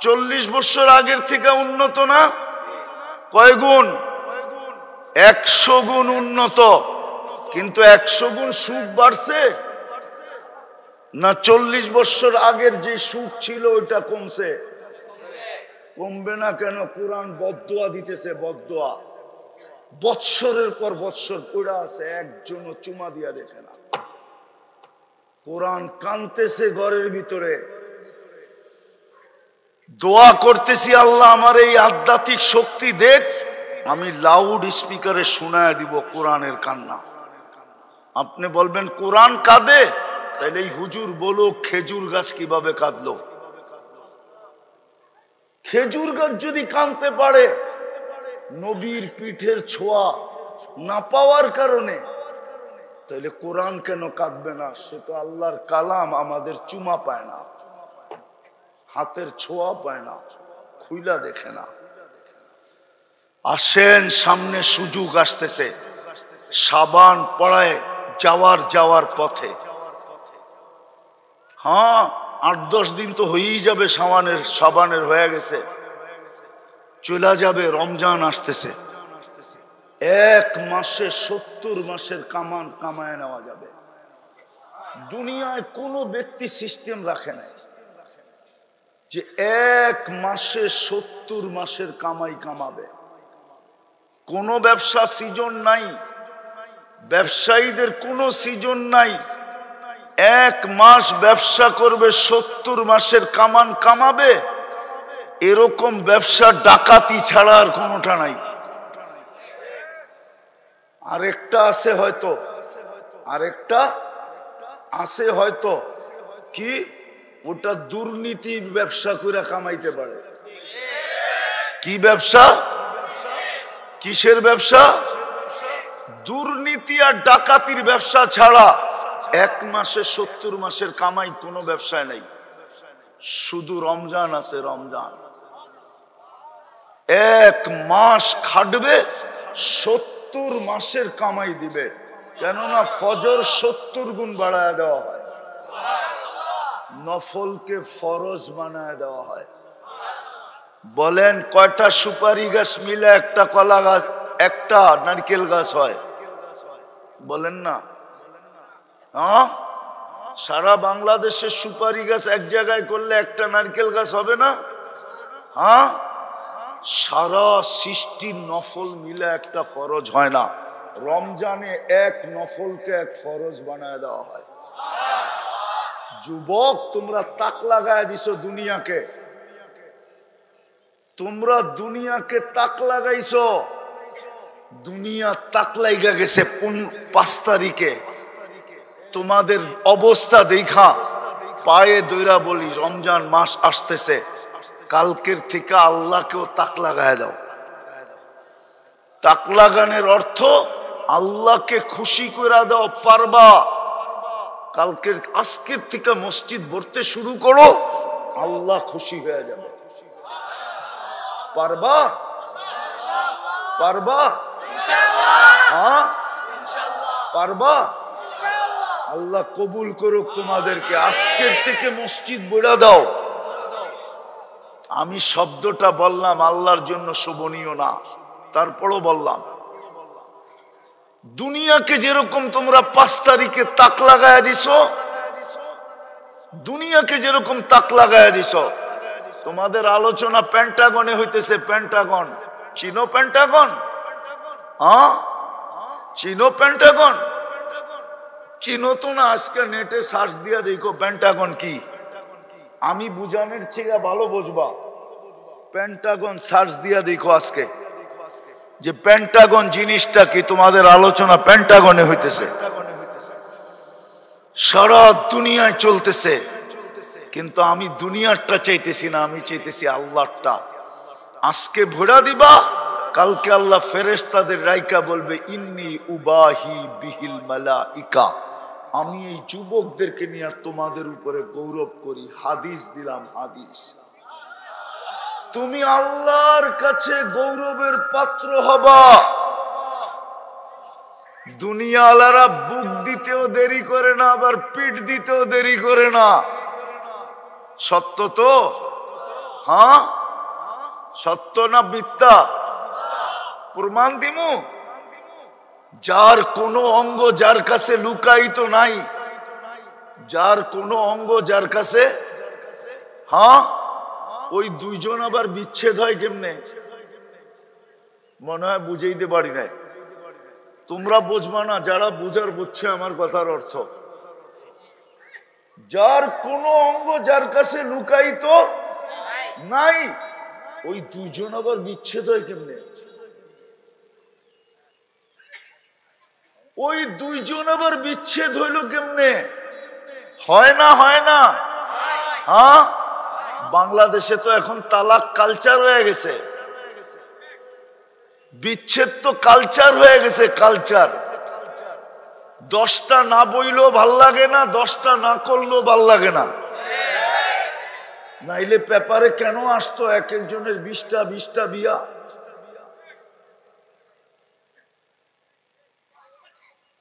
40 বছর আগের থেকে উন্নত না? কয় গুণ? 100 গুণ উন্নত। কিন্তু 100 গুণ সুখ বাড়ছে না 40 বছর আগের যে সুখ ছিল ওইটা কমছে? কমবে না কেন? কোরআন বদদুয়া দিতেছে, বদদুয়া। বৎসরের পর বৎসর পড়া আছে, একজনও চুমা দিয়া দেখে না। কোরআন কানতেছে ঘরের ভিতরে, দোয়া করতেছি আল্লাহ আমার এই আধ্যাত্মিক শক্তি দেখ, আমি লাউড স্পিকারে শোনায় দিব কোরআনের কান্না। আপনি বলবেন কোরআন কাঁদে, তাইলে এই হুজুর বলো খেজুর গাছ কিভাবে কাঁদলো? খেজুর গাছ যদি কাঁদতে পারে নবীর পিঠের ছোঁয়া না পাওয়ার কারণে, তাহলে কোরআন কেন কাঁদবে না? সে তো আল্লাহর কালাম, আমাদের চুমা পায় না, হাতের ছোঁয়া পায় না, খুইলা দেখে না। আসেন, সামনে সুযোগ আসতেছে, সাবান পড়ায় যাওয়ার পথে। হ্যাঁ, 8-10 দিন তো হয়েই যাবে, সাবানের হয়ে গেছে, চলে যাবে। রমজান আসতেছে, 1 মাসে 70 মাসের কামান কামায় নেওয়া যাবে। দুনিয়ায় কোনো ব্যক্তি সিস্টেম রাখে নাই যে 1 মাসে 70 মাসের কামাই কামাবে। কোনো ব্যবসা সিজন নাই, ব্যবসায়ীদের কোনো সিজন নাই। 1 মাস ব্যবসা করবে, 70 মাসের কামান কামাবে, এরকম ব্যবসা ডাকাতি ছাড়া আর কোনোটা নাই। আরেকটা আছে হয়তো, আরেকটা আছে হয়তো, কি ওটা দুর্নীতির ব্যবসা করে কামাইতে পারে। কি ব্যবসা? কিসের ব্যবসা? দুর্নীতি আর ডাকাতির ব্যবসা ছাড়া 1 মাসে 70 মাসের কামাই কোনো ব্যবসায় নেই। শুধু রমজান আছে, রমজান 1 মাস খাটবে 70 মাসের কামাই দিবে। কেননা ফজর 70 গুণ বাড়ায় দেওয়া হয়, নফলকে ফরজ বানায় দেওয়া হয়। বলেন কয়টা সুপারি গাছ মিলে একটা কলা গাছ, একটা নারকেল গাছ হয়? বলেন না। হ্যাঁ, সারা বাংলাদেশের সুপারি গাছ এক জায়গায় করলে একটা নারকেল গাছ হবে না? হ্যাঁ, সারা সৃষ্টির নফল মিলে একটা ফরজ হয় না। রমজানে 1 নফলকে 1 ফরজ বানায় দেওয়া হয়। যুবক, তোমরা তাক লাগায় দিছো দুনিয়াকে, তোমরা দুনিয়াকে তাক লাগাইছো। দুনিয়া তাক লাগা গেছে 5 তারিখে। তোমাদের অবস্থা দেখা পায়ে দইরা বলি, রমজান মাস আসতেছে, কালকের থেকে আল্লাহকেও তাক লাগায় দাও। তাক লাগানোর অর্থ আল্লাহকে খুশি করে দাও। পারবা? কালকের আজকের থেকে মসজিদ ভরতে শুরু করো, আল্লাহ খুশি হয়ে যাবে। পারবা? পারবা? হ্যাঁ পারবা? আল্লাহ কবুল করুক তোমাদেরকে। আজকের থেকে মসজিদ ভরে দাও। আমি শব্দটা বললাম আল্লাহর জন্য শোভনীয় না, তারপরও বললাম। দুনিয়াকে যেরকম তোমরা 5 তারিখে তাক লাগায় দিছো, দুনিয়াকে যেরকম তাক লাগায় দিছো, তোমাদের আলোচনা পেন্টাগনে হইতেছে। পেন্টাগন চিনো? পেন্টাগন? হ্যাঁ চিনো পেন্টাগন? চিনো তো না? আজকে নেটে সার্চ দিয়া দেখো পেন্টাগন কি। আমি বুঝানোর চেয়ে ভালো বুঝবা। পেন্টাগন সার্চ দিয়া দেখো আজকে যে পেন্টাগন জিনিসটা কি। তোমাদের আলোচনা পেন্টাগনে হইতেছে, সারা দুনিয়ায় চলতেছে। কিন্তু আমি দুনিয়ারটা চাইতেছি না, আমি চাইতেছি আল্লাহরটা। আজকে ভোড়া দিবা, কালকে আল্লাহ ফেরেশতাদের রাইকা বলবে ইন্নী উবাহি বিহিল মালাইকা। আমি এই যুবকদেরকে নিয়ে তোমাদের উপরে গৌরব করি। হাদিস দিলাম, হাদিস। তুমি আল্লাহর কাছে গৌরবের পাত্র হবা। দুনিয়াওয়ালারা বুক দিতেও দেরি করে না, আবার পিঠ দিতেও দেরি করে না। সত্য তো? হ্যাঁ সত্য না মিথ্যা? প্রমাণ দিমু। যার কোনো অঙ্গ যার কাছে লুকায়িত নাই, যার কোনো অঙ্গ যার কাছে, হ্যাঁ ওই 2 জন আবার বিচ্ছেদ হয় কেমনে? মনে হয় বুঝাইতে পারি নাই। তোমরা বুঝবা না, যারা বুঝার বুঝছে আমার কথার অর্থ। যার কোনো অঙ্গ যার কাছে লুকায়িত নাই, ওই 2 জন আবার বিচ্ছেদ হয় কেমনে? ওই 2 জন আবার বিচ্ছেদ হইল কেমনে? হয় না? হয় না? হ্যাঁ, বাংলাদেশে তো এখন তালাক কালচার হয়ে গেছে। বিচ্ছেদ তো কালচার হয়ে গেছে, কালচার। 10টা না বইলেও ভাল লাগে না, 10টা না করলেও ভাল লাগে না। নাইলে পেপারে কেন আসতো এক একজনের 20টা বিয়া?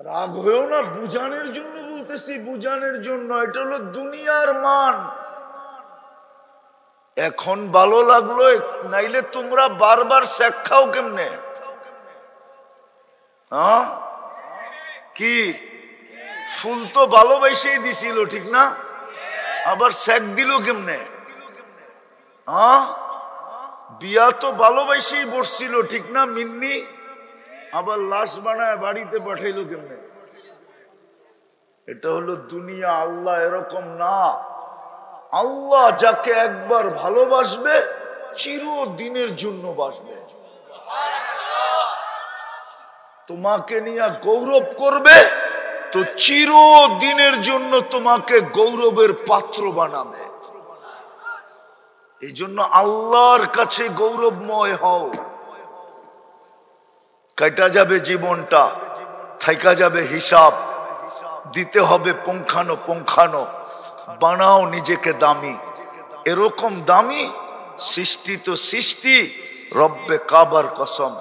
রাগ হয়েও না, বুঝানোর জন্য বলতেছি, বুঝানোর জন্য। এটা হলো দুনিয়ার মান। এখন ভালো লাগলো, নাইলে তোমরা বারবার শেখ খাও কেমনে? হ্যাঁ কি ফুল তো ভালোবাসেই দিছিল, ঠিক না? আবার শেখ দিল কেমনে? হ্যাঁ বিয়া তো ভালোবাসেই বসছিল, ঠিক না? মিন্নি আবার লাশ বানায় বাড়িতে পাঠাইলো কেমনে? এটা হলো দুনিয়া। আল্লাহ এরকম না। আল্লাহ যাকে একবার ভালোবাসবে চিরদিনের জন্য বাসবে। তোমাকে নিয়ে গৌরব করবে তো চিরদিনের জন্য তোমাকে গৌরবের পাত্র বানাবে। এই জন্য আল্লাহর কাছে গৌরবময় হও। কাটা যাবে জীবনটা, থাইকা যাবে হিসাব, দিতে হবে পুঙ্খানো পুঙ্খানো। বানাও নিজেকে দামি, এরকম দামি সৃষ্টি তো সৃষ্টি, রব্বে কাবার কসম।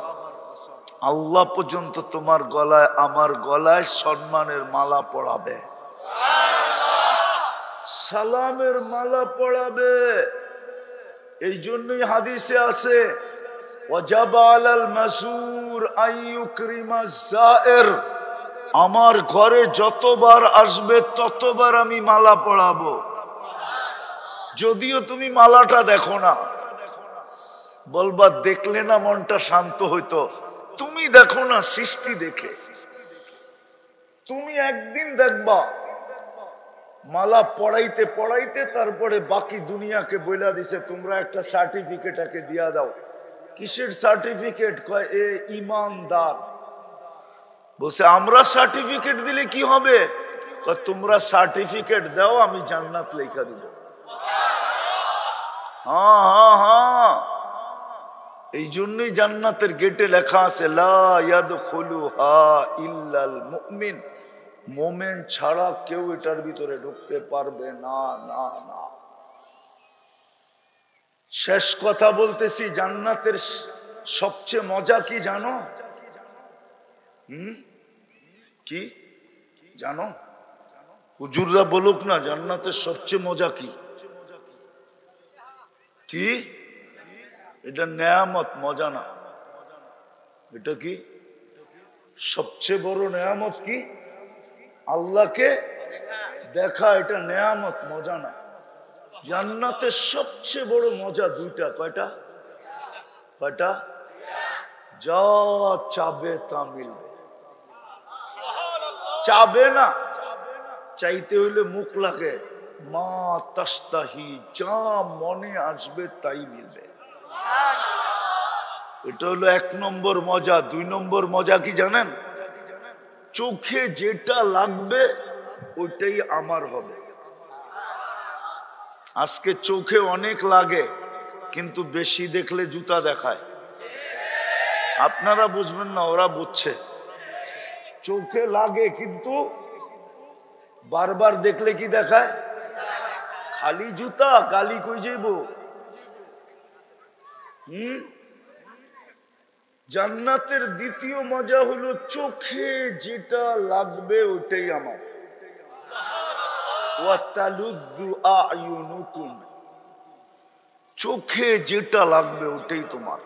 আল্লাহ পর্যন্ত তোমার গলায় আমার গলায় সম্মানের মালা পড়াবে, সালামের মালা পড়াবে। এই জন্যই হাদিসে আছে ওয়াজাবা আলাল মাসুর আইয়ুকরিমা যায়ের, আমার ঘরে যতবার আসবে ততবার আমি মালা পড়াবো। যদিও তুমি মালাটা দেখো না, বলবা দেখলে না মনটা শান্ত হইতো। তুমি দেখো না, সৃষ্টি দেখে। তুমি একদিন দেখবা মালা পড়াইতে পড়াইতে তারপরে বাকি দুনিয়াকে বইলা দিছে তোমরা একটা সার্টিফিকেট একে দিয়া দাও। কিসের সার্টিফিকেট? কয় এ ইমানদার। বলছে আমরা সার্টিফিকেট দিলে কি হবে? কয় তোমরা সার্টিফিকেট দাও, আমি জান্নাত লেখা দিব। হ্যাঁ হ্যাঁ হ্যাঁ, এই জন্যই জান্নাতের গেটে লেখা আছে লা ইয়াদখুলুহা ইল্লাল মুমিন, মোমেন ছাড়া কেউ এটার ভিতরে ঢুকতে পারবে না। না না, শেষ কথা বলতেছি, জান্নাতের সবচেয়ে মজা কি জানো? কি জানো? হুজুররা বলুক না, জান্নাতের সবচেয়ে মজা কি? কি? এটা নেয়ামত, মজা না। এটা কি? সবচেয়ে বড় নেয়ামত কি? আল্লাহকে দেখা, এটা নেয়ামত, মজা না। জান্নাতের সবচেয়ে বড় মজা দুইটা। কয়টা? কয়টা? যা চাবে তা মিলবে। চাবে না, চাইতে হইলে মুখ লাগে। মা তাস্তাহি, যা মনে আসবে তাই মিলবে। এটা হলো 1 নম্বর মজা। 2 নম্বর মজা কি জানেন? চোখে যেটা লাগবে ওইটাই আমার হবে। আজকে চোখে অনেক লাগে, কিন্তু বেশি দেখলে জুতা দেখায়। আপনারা বুঝবেন না, ওরা বুঝছে। চোখে লাগে কিন্তু বারবার দেখলে কি দেখায়? খালি জুতা, গালি কই যাইব? জান্নাতের দ্বিতীয় মজা হলো চোখে যেটা লাগবে ওটাই আমার। চোখে যেটা লাগবে ওটাই তোমার।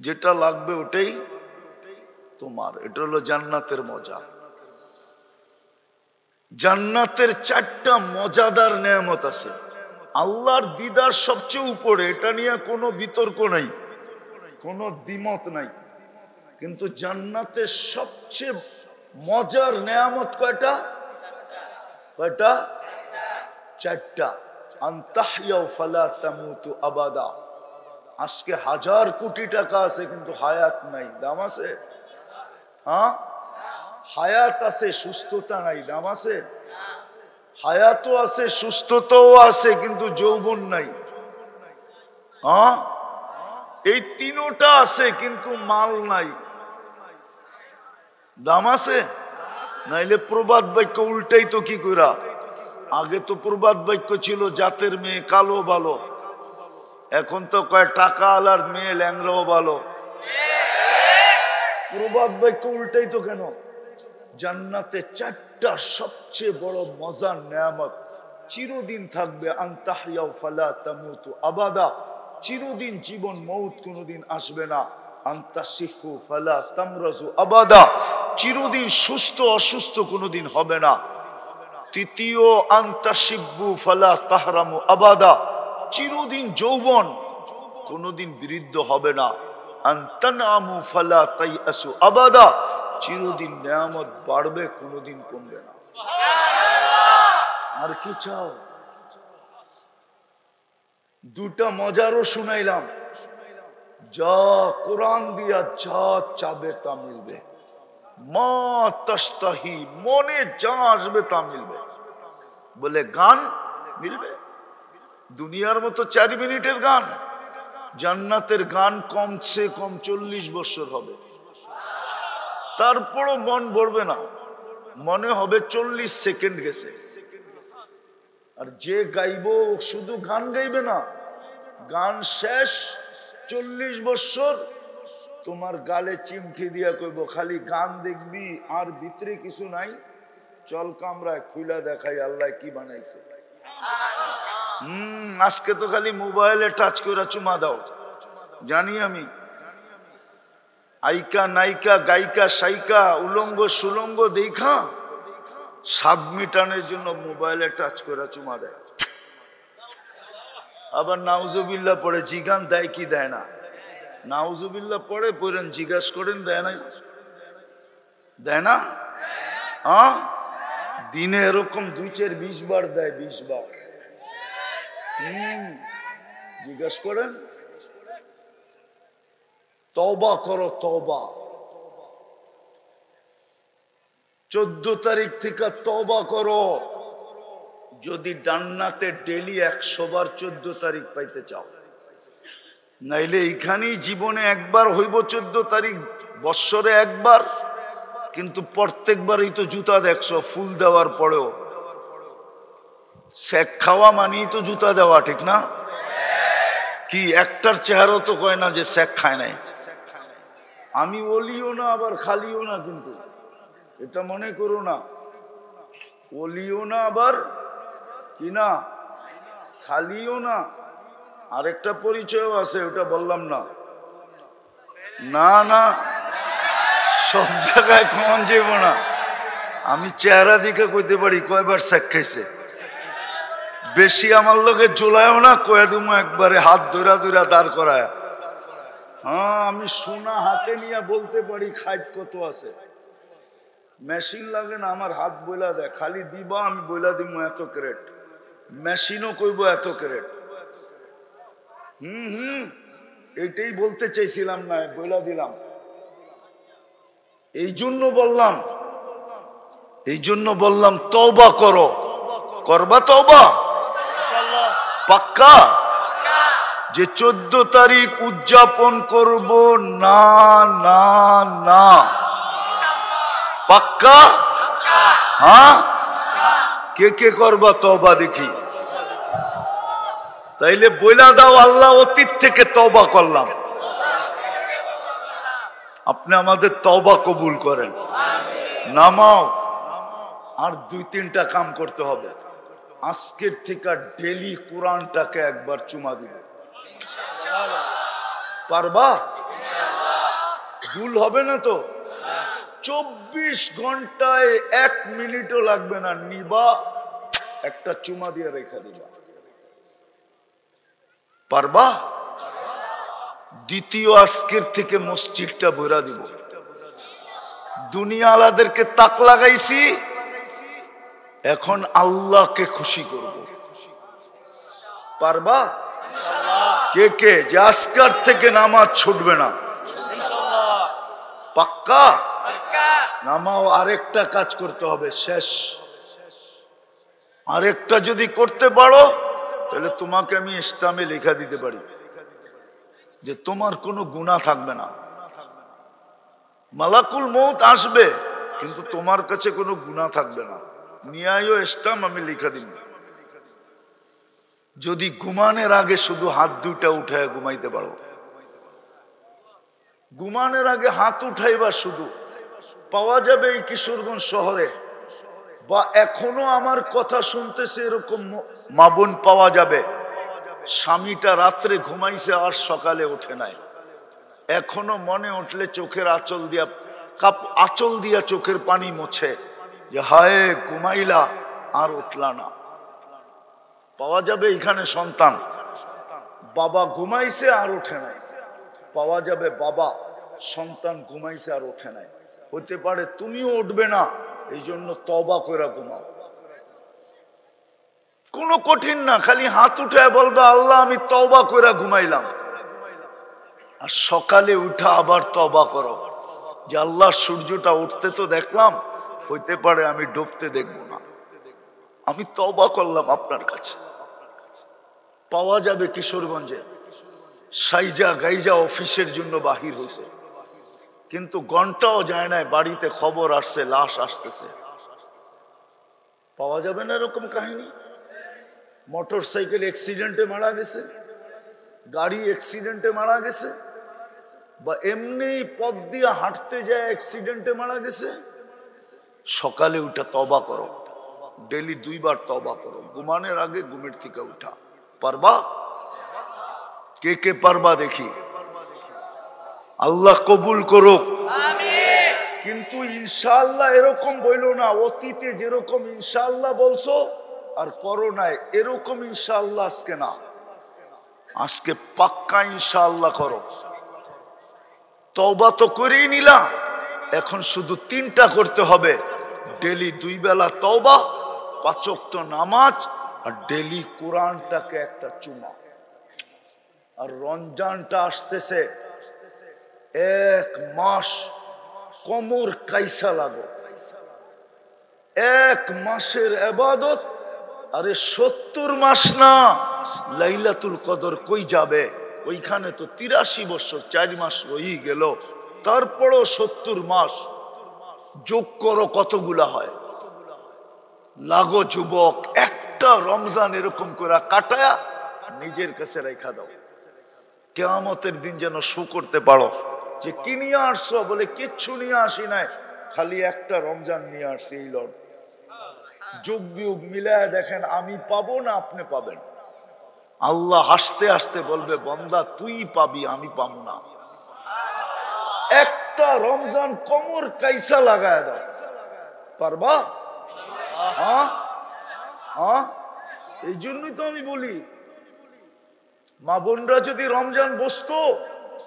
যেটা লাগবে ওটাই তোমার। এটা হলো জান্নাতের মজা। জান্নাতের 4টা মজাদার নেয়ামত আছে। আল্লাহর দিদার সবচেয়ে উপরে, এটা নিয়ে কোনো বিতর্ক নাই, কোনো দ্বিমত নাই। কিন্তু জান্নাতের সবচেয়ে মজার নেয়ামত কয়টা? কয়টা? 4টা। আনতাহইয়া ফালা তামুতু আবাদা। আজকে 1000 কোটি টাকা আছে কিন্তু হায়াত নাই, দাম আছে? হ্যাঁ, হায়াত আছে, সুস্থতা নাই, দাম আছে? হায়াতও আছে, সুস্থতাও আছে, কিন্তু যৌবন নাই। হ্যাঁ, এই 3টা আছে কিন্তু মাল নাই, দাম আছে? নাইলে প্রবাদ বাক্য উল্টাই তো কি কইরা? আগে তো প্রবাদ বাক্য ছিল জাতের মেয়ে কালো ভালো, এখন তো কয় টাকা আলার মেয়ে ল্যাংরাও ভালো। প্রবাদ বাক্য উল্টাই তো কেন? জান্নাতে 4টা সবচেয়ে বড় মজার নেয়ামত চিরদিন থাকবে। আনতাহইয়া ফালা তামুতু আবাদা, চিরদিন জীবন, মউত কোনদিন আসবে না। আনতাসিহু ফালা তামরাজু আবাদা, চিরদিন সুস্থ অসুস্থ কোনদিন হবে না। তৃতীয়, আনতাশিব্বু ফালা তাহরামু আবাদা, চিরদিন যৌবন, কোনদিন বৃদ্ধ হবে না। আনতানামু ফালা তাইয়াসু আবাদা, চিরদিন নেয়ামত বাড়বে, কোনদিন কমবে না। আর কি চাও? 2টা মজারও শুনাইলাম। যা কোরআন দিয়া যা চাবে তা মিলবে। মা তাস্তাহি, মনে যা আসবে তা মিলবে। বলে গান মিলবে? দুনিয়ার মতো 4 মিনিটের গান, জান্নাতের গান কমছে কম 40 বছর হবে, তারপরও মন ভরবে না, মনে হবে 40 সেকেন্ড গেছে। আর যে গাইবো শুধু গান গাইবে না, গান শেষ 40 বছর তোমার গালে চিমটি দিয়া কইব খালি গান দেখবি আর ভিতরে কিছু নাই, চল কামরায় খুইলা দেখাই আল্লাহ কি বানাইছে। আজকে তো খালি মোবাইলে টাচ করে চুমা দাও, জানি আমি। আইকা নাইকা গায়িকা সাইকা উলঙ্গ সুলঙ্গ দেখা স্বাদ মিটানোর জন্য মোবাইলে টাচ করে চুমা দেয়। আবার নাউজুবিল্লাহ পড়ে জিগান দেয় কি দেয় না, নাউজুবিল্লাহ পড়ে পড়েন জিজ্ঞাসা করেন দেয় না, দেয় না? হ্যাঁ, দিনে এরকম 2-4-20 বার দেয়, 20 বার। জিজ্ঞাসা করেন। তওবা করো, তওবা। 14 তারিখ থেকে তওবা করো যদি জান্নাতে ডেইলি 100 বার 14 তারিখ পাইতে চাও। নাইলে এইখানেই জীবনে একবার হইব 14 তারিখ, বৎসরে একবার, কিন্তু প্রত্যেকবারই তো জুতা দেখছো ফুল দেওয়ার পরেও। শেখ খাওয়া মানেই তো জুতা দেওয়া, ঠিক না? কি একটার চেহারা তো কয় না যে শেখ খায় নাই। আমি ওলিও না আবার খালিও না, কিন্তু এটা মনে করো না, ওলিও না আবার কি না, খালিও না। আরেকটা পরিচয়ও আছে, ওটা বললাম না। না না, সব জায়গায় কমন যাব না। আমি চেহারা দিকে কইতে পারি কয়বার শেখ খাইছে। বেশি আমার লোকে জোলায়ও না, কয়ে দিমো একবারে হাত ধরা ধরা দাঁড় করায়। হ্যাঁ, আমি সোনা হাতে নিয়ে বলতে পারি খাইত কত আছে। মেশিন লাগে না, আমার হাত বইলা দেয়, খালি দিবা আমি বইলা দিমু এত ক্রেট, মেশিনও কইব এত ক্রেট। এইটাই বলতে চাইছিলাম না, বইলা দিলাম। এই জন্য বললাম তওবা করো। করবা তওবা পাক্কা? যে 14 তারিখ উদযাপন করব না না না, পাক্কা? হ্যাঁ, কে কে করবা তওবা দেখি? তাইলে বইলা দাও আল্লাহ অতীত থেকে তওবা করলাম। আপনি আমাদের তওবা কবুল করেন। নামাও। আর 2-3টা কাম করতে হবে। আজকের থেকে ডেলি কোরআনটাকে একবার চুমা দিবে, পারবা? ভুল হবে না তো? 24 ঘন্টায় 1 মিনিটও লাগবে না, নিবা একটা চুমা দিয়ে রেখে দিবা, পারবা? দ্বিতীয়, আজকের থেকে মসজিদটা ভরা দিব। দুনিয়া আলাদেরকে তাক লাগাইছি, এখন আল্লাহকে খুশি করব, পারবা? কে কে যে আজকের থেকে নামাজ ছুটবে না? পাক্কা? নামাও। আরেকটা কাজ করতে হবে, শেষ। আরেকটা যদি করতে পারো তাহলে তোমাকে আমি ইসলামে লেখা দিতে পারি যে তোমার কোনো গুনাহ থাকবে না। মালাকুল মউত আসবে কিন্তু তোমার কাছে কোনো গুনাহ থাকবে না। নিয়ায় ইসলাম আমি লেখা দিব। যদি ঘুমানোর আগে শুধু হাত দুইটা উঠায় ঘুমাইতে পারো, ঘুমানোর আগে হাত উঠাইবা শুধু, পাওয়া যাবে এই কিশোরগঞ্জ শহরে, বা এখনো আমার কথা শুনতেছে এরকম মা বোন পাওয়া যাবে, স্বামীটা রাত্রে ঘুমাইছে আর সকালে ওঠে নাই। এখনো মনে উঠলে চোখের আঁচল দিয়া চোখের পানি মোছে যে হায় ঘুমাইলা আর উঠলা না। পাওয়া যাবে এখানে সন্তান, বাবা ঘুমাইছে আর ওঠে নাই। পাওয়া যাবে বাবা সন্তান ঘুমাইছে আর ওঠে নাই। হতে পারে তুমিও উঠবে না, এই জন্য তওবা করে ঘুমাও। কোনো কঠিন না, খালি হাত উঠায় বলবে আল্লাহ আমি তওবা করে ঘুমাইলাম, আর সকালে উঠা আবার তওবা করো যে আল্লাহ সূর্যটা উঠতে তো দেখলাম, হইতে পারে আমি ডুবতে দেখব না, আমি তওবা করলাম আপনার কাছে। পাওয়া যাবে কিশোরগঞ্জে, সাইজা গাইজা অফিসের জন্য বাহির হয়েছে, কিন্তু ঘন্টাও যায় না, বাড়িতে খবর আসছে লাশ আসতেছে। পাওয়া যাবে না এরকম কাহিনী? মোটর সাইকেল অ্যাক্সিডেন্টে মারা গেছে, গাড়ি অ্যাক্সিডেন্টে মারা গেছে, বা এমনি পথ দিয়ে হাঁটতে যায় অ্যাক্সিডেন্টে মারা গেছে। সকালে উঠা তওবা করো, ডেলি 2 বার তওবা করো, ঘুমানোর আগে, ঘুমের থেকে উঠা। পারবা? কে কে পারবা দেখি? আল্লাহ কবুল করুক। কিন্তু ইনশাআল্লাহ এরকম বইলো না, অতীতে যেরকম ইনশাআল্লাহ বলছো আর করোনায় এরকম ইনশাআল্লাহ আজকে না, আজকে পাক্কা ইনশাআল্লাহ করো। তওবা তো করেই নিলা, এখন শুধু 3টা করতে হবে। ডেলি 2 বেলা তওবা, 5 ওয়াক্ত নামাজ, আর ডেলি কোরআনটাকে একটা চুমা। আর রমজানটা আসতেছে, 1 মাস কোমর কাইসা লাগো, 1 মাসের ইবাদত। আরে 70 মাস না, লাইলাতুল কদর কই যাবে? ওইখানে তো 83 বছর 4 মাস হয়ে গেল, তারপরও 70 মাস। যোগ করো কতগুলা হয়। লাগো যুবক, একটা রমজান এরকম করে কাটায়া নিজের কাছে রেখা দাও, কিয়ামতের দিন যেন শো করতে পারো যে কি নিয়ে আসছো। বলে কিচ্ছু নিয়ে আসি নাই, খালি একটা রমজান নিয়ে আসছি। এই লড় যুগ বিয়োগ মিলায় দেখেন, আমি পাবো না আপনি পাবেন। আল্লাহ হাসতে হাসতে বলবে, বান্দা তুই পাবি, আমি পাবো না। একটা রমজান কোমর কাইসা লাগায় দাও, পারবা? হ্যাঁ হ্যাঁ, এই জন্যই তো আমি বলি, মা বোনরা যদি রমজান বসতো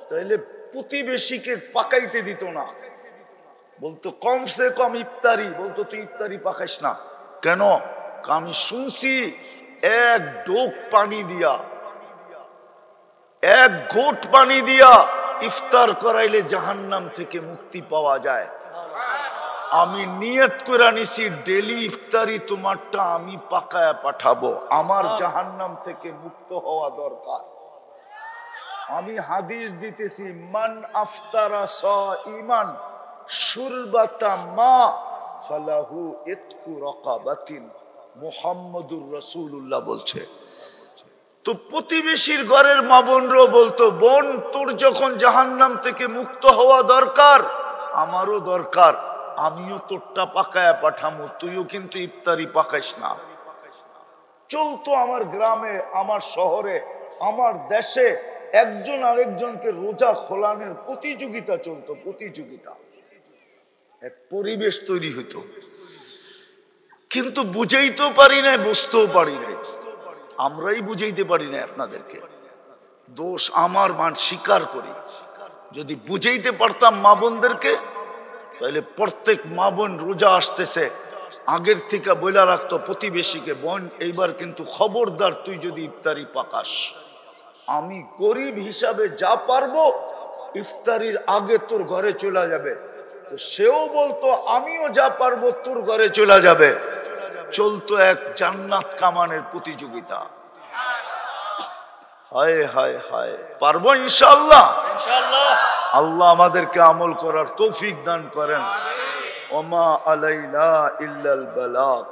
তাহলে প্রতিবেশীকে পাকাইতে দিত না, বলতো কমসে কম ইফতারি, বলতো তুই ইফতারি পাকাইস না কেন? আমি শুনছি 1 ডোক পানি দিয়া, 1 ঘোট পানি দিয়া ইফতার করাইলে জাহান্নাম থেকে মুক্তি পাওয়া যায়। আমি নিয়ত করে নিছি, ডেলি ইফতারি তোমারটা আমি পাকায়া পাঠাবো, আমার জাহান্নাম থেকে মুক্ত হওয়া দরকার। আমি হাদিস দিতেছি, মান আফতারা সাইমান শুরবাতা মা ফালাহু ইতকু রাকাবাতিন, মুহাম্মাদুর রাসূলুল্লাহ বলছে। তো প্রতিবেশীর ঘরের মা বোনরাও বলতো, বোন তোর যখন জাহান্নাম থেকে মুক্ত হওয়া দরকার, আমারও দরকার, আমিও তোরটা পাকায়া পাঠামো, তুইও কিন্তু ইফতারি পাকাইস না। চলতো আমার গ্রামে, আমার শহরে, আমার দেশে একজন আরেকজনকে রোজা খোলানোর প্রতিযোগিতা চলতো, প্রতিযোগিতা, এক পরিবেশ তৈরি হতো। কিন্তু বুঝাইতেও পারি না, বুঝতেও পারি না, আমরাই বুঝাইতে পারি না আপনাদেরকে। দোষ আমার, মান স্বীকার করি। যদি বুঝাইতে পারতাম মা বোনদেরকে, তাহলে প্রত্যেক মা বোন রোজা আসতেছে আগের থেকে বইলা রাখতো প্রতিবেশীকে, বোন এইবার কিন্তু খবরদার তুই যদি ইফতারি পাকাস, আমি গরিব হিসাবে যা পারবো ইফতারির আগে তোর ঘরে চলে যাবে। তো সেও বলতো আমিও যা পারবো তোর ঘরে চলে যাবে। চলতো এক জান্নাত কামানের প্রতিযোগিতা। হায় হায় হায়, পারবো ইনশাআল্লাহ। আল্লাহ আমাদেরকে আমল করার তৌফিক দান করেন। ওমা আলাইনা ইল্লাল বালাগ।